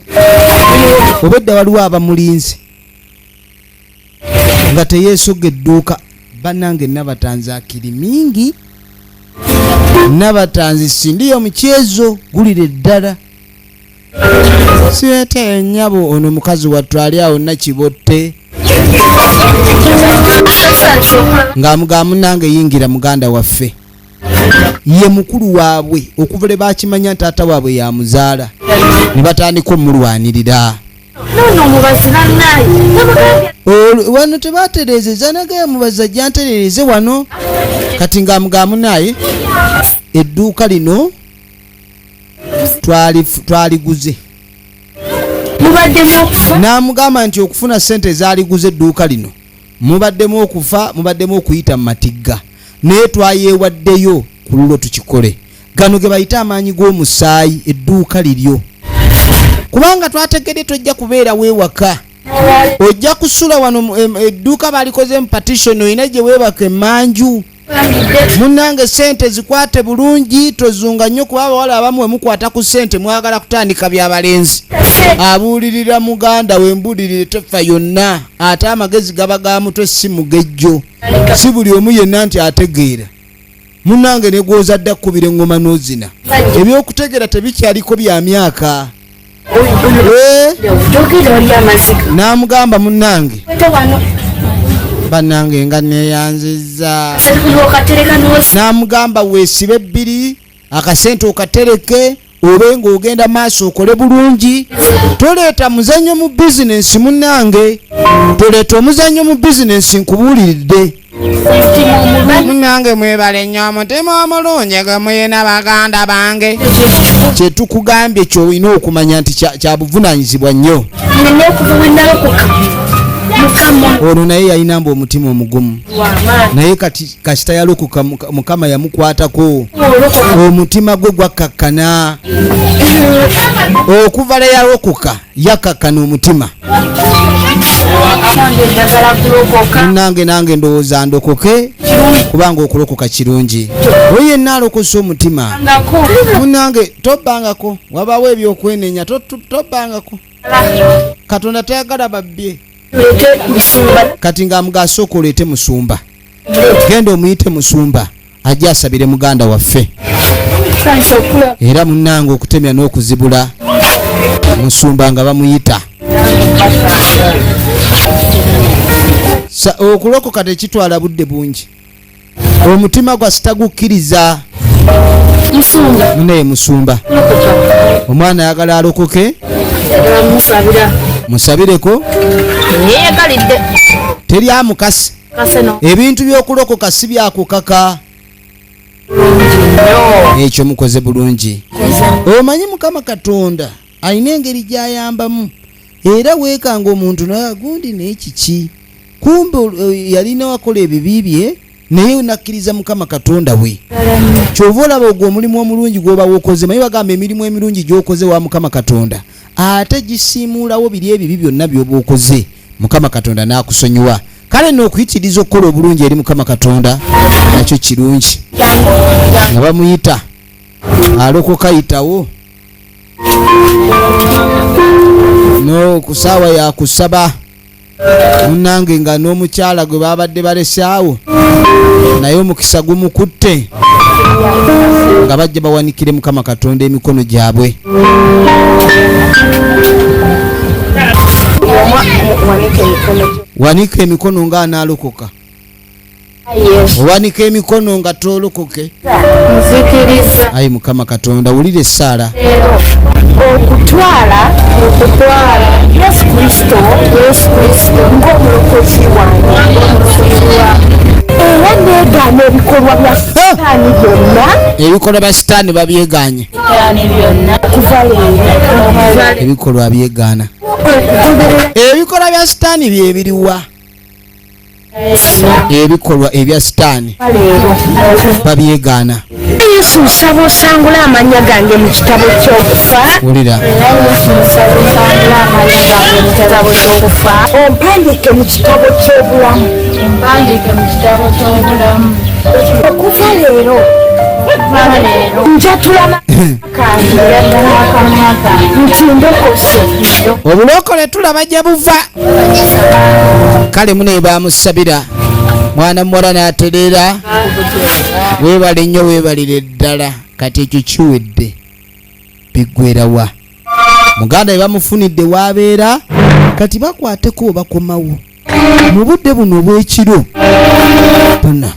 obedda waliwo abamulinze nga teyeesoga edduuka. Bannange nabatanzi akiri mingi, nabatanzi sindiyo omukyezo gulire ddala. Siwete ennyabo ono mukazi watwali awo nakibotte ng'amugamba nange yingira muganda waffe ye mukulu waabwe okuva lwe bakimanya taata waabwe yamuzaala ne batandika omulwanirira. Wano tebatereezeza nagaye mubaza gyantereereze wano. Kati ng'amugamba naye edduuka lino twaliguze mubaddemu okufa n'amugamba nti okufuna sente ezaaliguza edduuka lino mubaddemu okufa, mubaddemu okuyita mu matigga, naye twayeewaddeyo ku lulwo tukikole. Gano ge bayita amaanyi g'omusaayi, edduuka liryo, kubanga twategedde tojja kubeera weewaka, ojja kusula wano edduuka balikoze mu partition, oyina gye weebaka emanju. Munnange sente zikwate bulungi, tozunga nnyo kuba abawala abamu wemukwata ku sente mwagala kutandika byabalenzi. Abuulirira muganda we mbuulirire tofa yonna, ate amagezi gaba ga mutwe si mugejjo, si buli omu yenna nti ategeera. Munnange ne gw'ozadde akkubira eŋŋoma n'ozina, ebyokutegeera tebikyaliko bya myaka. N'amugamba munnange, bannange nga neeyanzizza. N'amugamba weesibe ebbiri, akasente okatereke, obe ng'ogenda maaso okole bulungi. Toleeta muzannyo mu bizinensi munnange, toleeta omuzannyo mu bizinensi nkubuuliridde. Munnange mwebale nnyo omutima omulungi gwe muyina baganda bange. Kye tukugambye ky'olina okumanya nti kya buvunaanyizibwa nnyo. Ono naye yalina mbu omutima omugumu, naye kati kasita yalokoka Mukama yamukwatako, omutima gwe gwakkakkana. Okuva le yalokoka yakkakkana omutima. Munnange nange ndowooza ndokoke, kubanga okulokoka kirungi. Oyo yenna alokose omutima. Munnange tobbangako, wabaawo ebyokwenenya tobbangako. Katonda tayagala babbye. Kati ng'amugaasooka oleete musumba, genda omuyite musumba ajja asabire muganda waffe. Era munnange okutemya n'okuzibula musumba nga bamuyita. Okulokoka tekitwala budde bungi, omutima gwa sitagukkiriza. Munaye musumba omwana ayagala alokoke, musabireko. Teri amukasi, ebintu by'okulokoka si byakukaka. Ekyo mukoze bulungi. Omanyi Mukama Katonda alina engeri gy'ayambamu, era weekanga omuntu naye gundi n'ekiki, kumbe yalina wakola ebibi bye naye nakkiriza Mukama Katonda we. Kyova olaba ogwo omulimu omulungi gw'oba wokoze. Manyi bagamba emirimu emirungi gy'okoze wa Mukama Katonda ate gisiimuulawo biri ebibi byonna by'oba okoze, Mukama Katonda n'akusonyiwa. Kale n'okuyitiriza okukola obulungi eri Mukama Katonda nakyo kirungi. Nga bamuyita alokoka yitawo no kusaawa yakusaba. Munnange nga n'omukyala gwe babadde balesaawo naye omukisa gumukutte, nga bajja bawanikire Mukama Katonda emikono gyabwe. Wanika emikono nga anaalokoka, owanika emikono nga tolokoke. Ayi Mukama Katonda wulire Saala. okutwala Yesu Kristo ng'omulokozi wange era neegaana ebikolwa bya Sitaani byonna. Ebikolwa bya Sitaani babyeganye, ebikolwa byegaana. Ebikolwa bya Sitaani bye biriwa? Ebikolwa ebya Sitaani babyegaana. Yesu nsaba osangula amanya gange mu kitabo ky'okufa. Wulira, ompandiike mu kitabo ky'obulamu. Okuva leero njatula nti ndokose. obulokole tulaba gye buva. Kale munaye bamusabira mwana muwala n'atereera. Weebale nnyo, weebalire ddala. Kati ekyo kiwedde biggwerawa. Muganda we bamufunidde w'abeera, kati bakwateko bakomawo mu budde buno obw'ekiro bonna.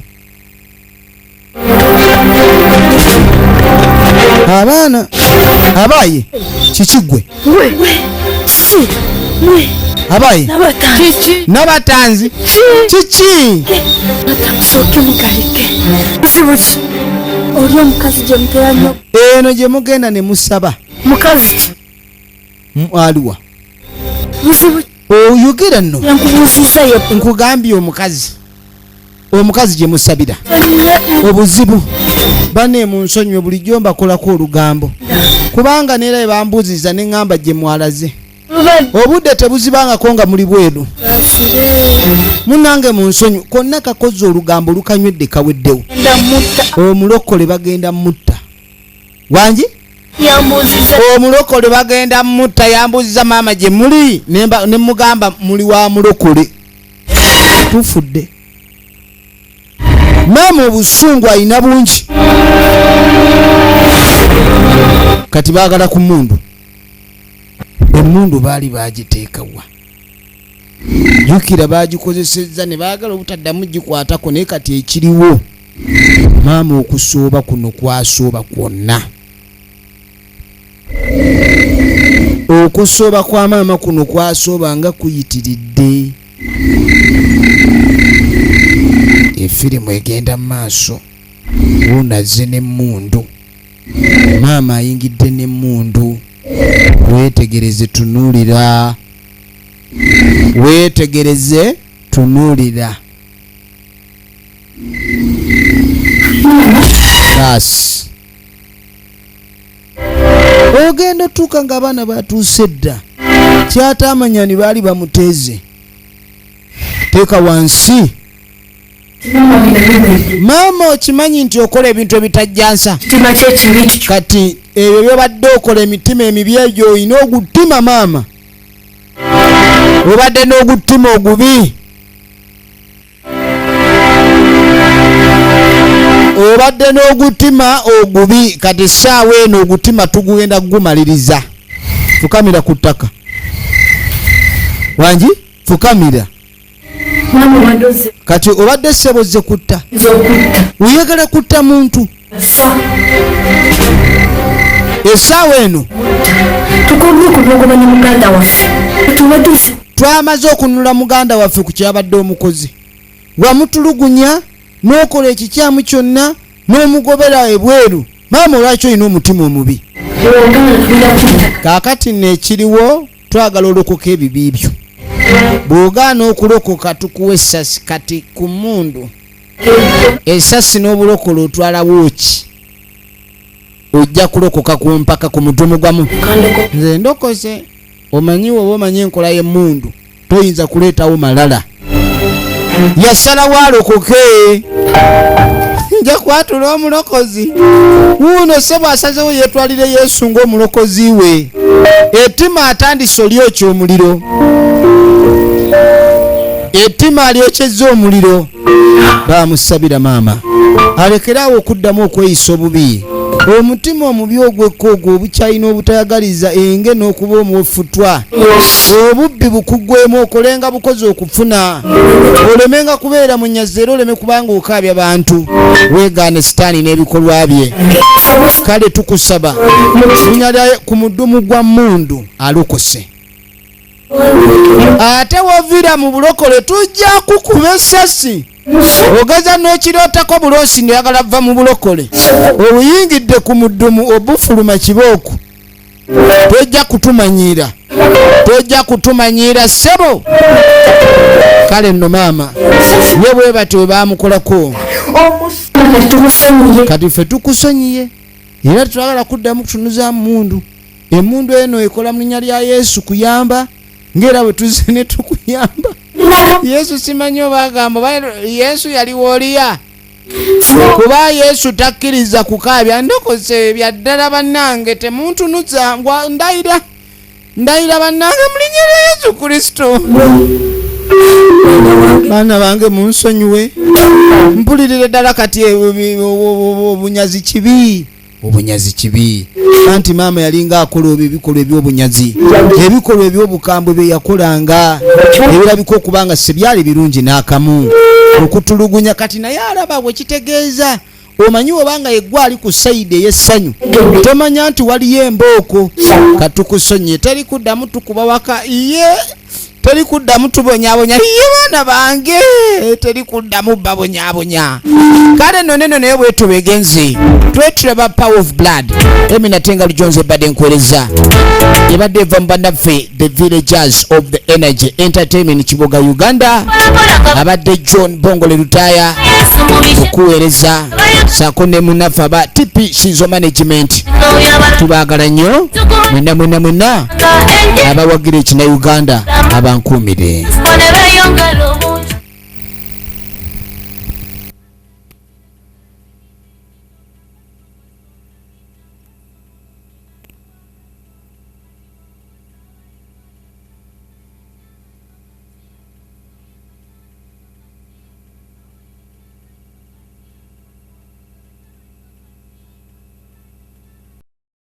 Abaana abaye kikigwe abaye n'abatanzi kiki Musooke mugalike. Kizibu ki? Oli omukazi gye mutera nnyo. eno gye mugenda ne musaba Mukazi ki? aliwa buzibu oyogera nno yankubuuziza ye nkugambye omukazi gye musabira obuzibu bane mu nsonyiwe bulijjo mbakolako olugambo kubanga neera bwe bambuuziza ne ŋŋamba gye mwalaze obudde tebuzibangako nga muli bweru munange mu nsonyi konna kakozi olugambo lukanywedde kaweddewo omulokole bagenda mutta wangi omulokole bagenda mutta yambuuziza maama gye muli ne mugamba muli wa mulokole tufudde maama obusungu alina bungi kati baagala ku mmundu emmundu baali bagiteekawa jukira bagikozesezza ne baagala obutaddamu gikwatako naye kati ekiriwo maama okusooba kuno kwasooba kwonna okusooba kwa maama kuno kwasooba nga kuyitiridde efirimu egenda mu maaso wuunazze n'emmundu maama ayingidde n'emmundu weetegereze tunuulira weetegereze tunuulira baasi ogenda otuuka ng'abaana batuuse dda kyatamanyani baali bamuteeze teeka wansi maama okimanyi nti okola ebintu ebitajjansa kati ebyo byobadde okola emitima emibi egyo olina ogutima maama obadde n'ogutima ogubi obadde n'ogutima ogubi kati essaawa eno ogutima tugenda gumaliriza fukamira ku ttaka wangi fukamira kati obadde seboze kutta oyagala kutta muntu essaawa eno twamaze okununula muganda waffe ku kyabadde omukozi wamutulugunya n'okola ekikyamu kyonna n'omugobera ebweru maama olwaki olina omutima omubi kaakati neekiriwo twagala olokoka ebibi byo bw'ogaana okulokoka tukuwa essasi kati ku mmundu essasi n'obulokole otwalawo ki ojja kulokoka ku mpaka ku mudumu gwamu nze ndokose omanyiwe oba omanyi enkola y'emmundu toyinza kuleetawo malala yasalawo alokoke nja kwatula omulokozi wuuno sebo asazewo yeetwalire yesu ng'omulokozi we ettima atandise olyokya omuliro ettima alyokyezza omuliro bamusabira maama alekerawo okuddamu okweyisa obubi omutima omubi ogwekka ogwo obukyalina obutayagaliza enge n'okuba omwefutwa obubbi bukuggwemu okolenga bukozi okufuna olemenga kubeera munyazi era oleme kubanga okaabya bantu weegaane sitaani n'ebikolwa bye kale tukusaba lunyala ku mudumu gwa mmundu alokose ate woviira mu bulokole tujja kukuba essasi ogeza n'okirootako buloosi neyagala va mu bulokole obuyingidde ku mudumu obufuluma kibooku tojja kutumanyiira ssebo kale nno maama ye bwe bati we baamukolako kati ffe tukusonyiye era tetwagala kuddamu kutunuza mmundu emmundu eno ekola mu linnya lya yesu kuyamba ng'era bwe tuzze ne tukuyamba yesu simanyi obagamba yesu yali wooliya kuba yesu takkiriza kukaabya ndokose byaddala bannange temuntunuza ndayira bannange mu linnya lya yesu kristo baana bange munsonyiwe mpulirire ddala kati obunyazi kibi anti maama yalinga akola ebikolwa eby'obunyazi ebikolwa eby'obukambwe bye yakolanga ebirabika okubanga sebyali birungi n'akamu okutulugunya kati naye alaba bwe kitegeeza omanyi obanga yeggwa ali ku sayidi ey'essanyu tomanya nti waliyo embooko katukusonye teri kuddamu tukuba waka ye teri kuddamu tubonyabonya ye baana bange teri kuddamu babonyabonya kale noneno naye bwetu begenze twetulaba power of blood Emina Tengali Jones ebadde nkwereza ebadde eva mu bannaffe the villagers of the energy entertainment Kiboga Uganda abadde John Bongole Lutaya okuweereza saako ne munaffe aba TP Shinzo Management tubaagala nnyo mwenna abawagira ekina Uganda abankuumire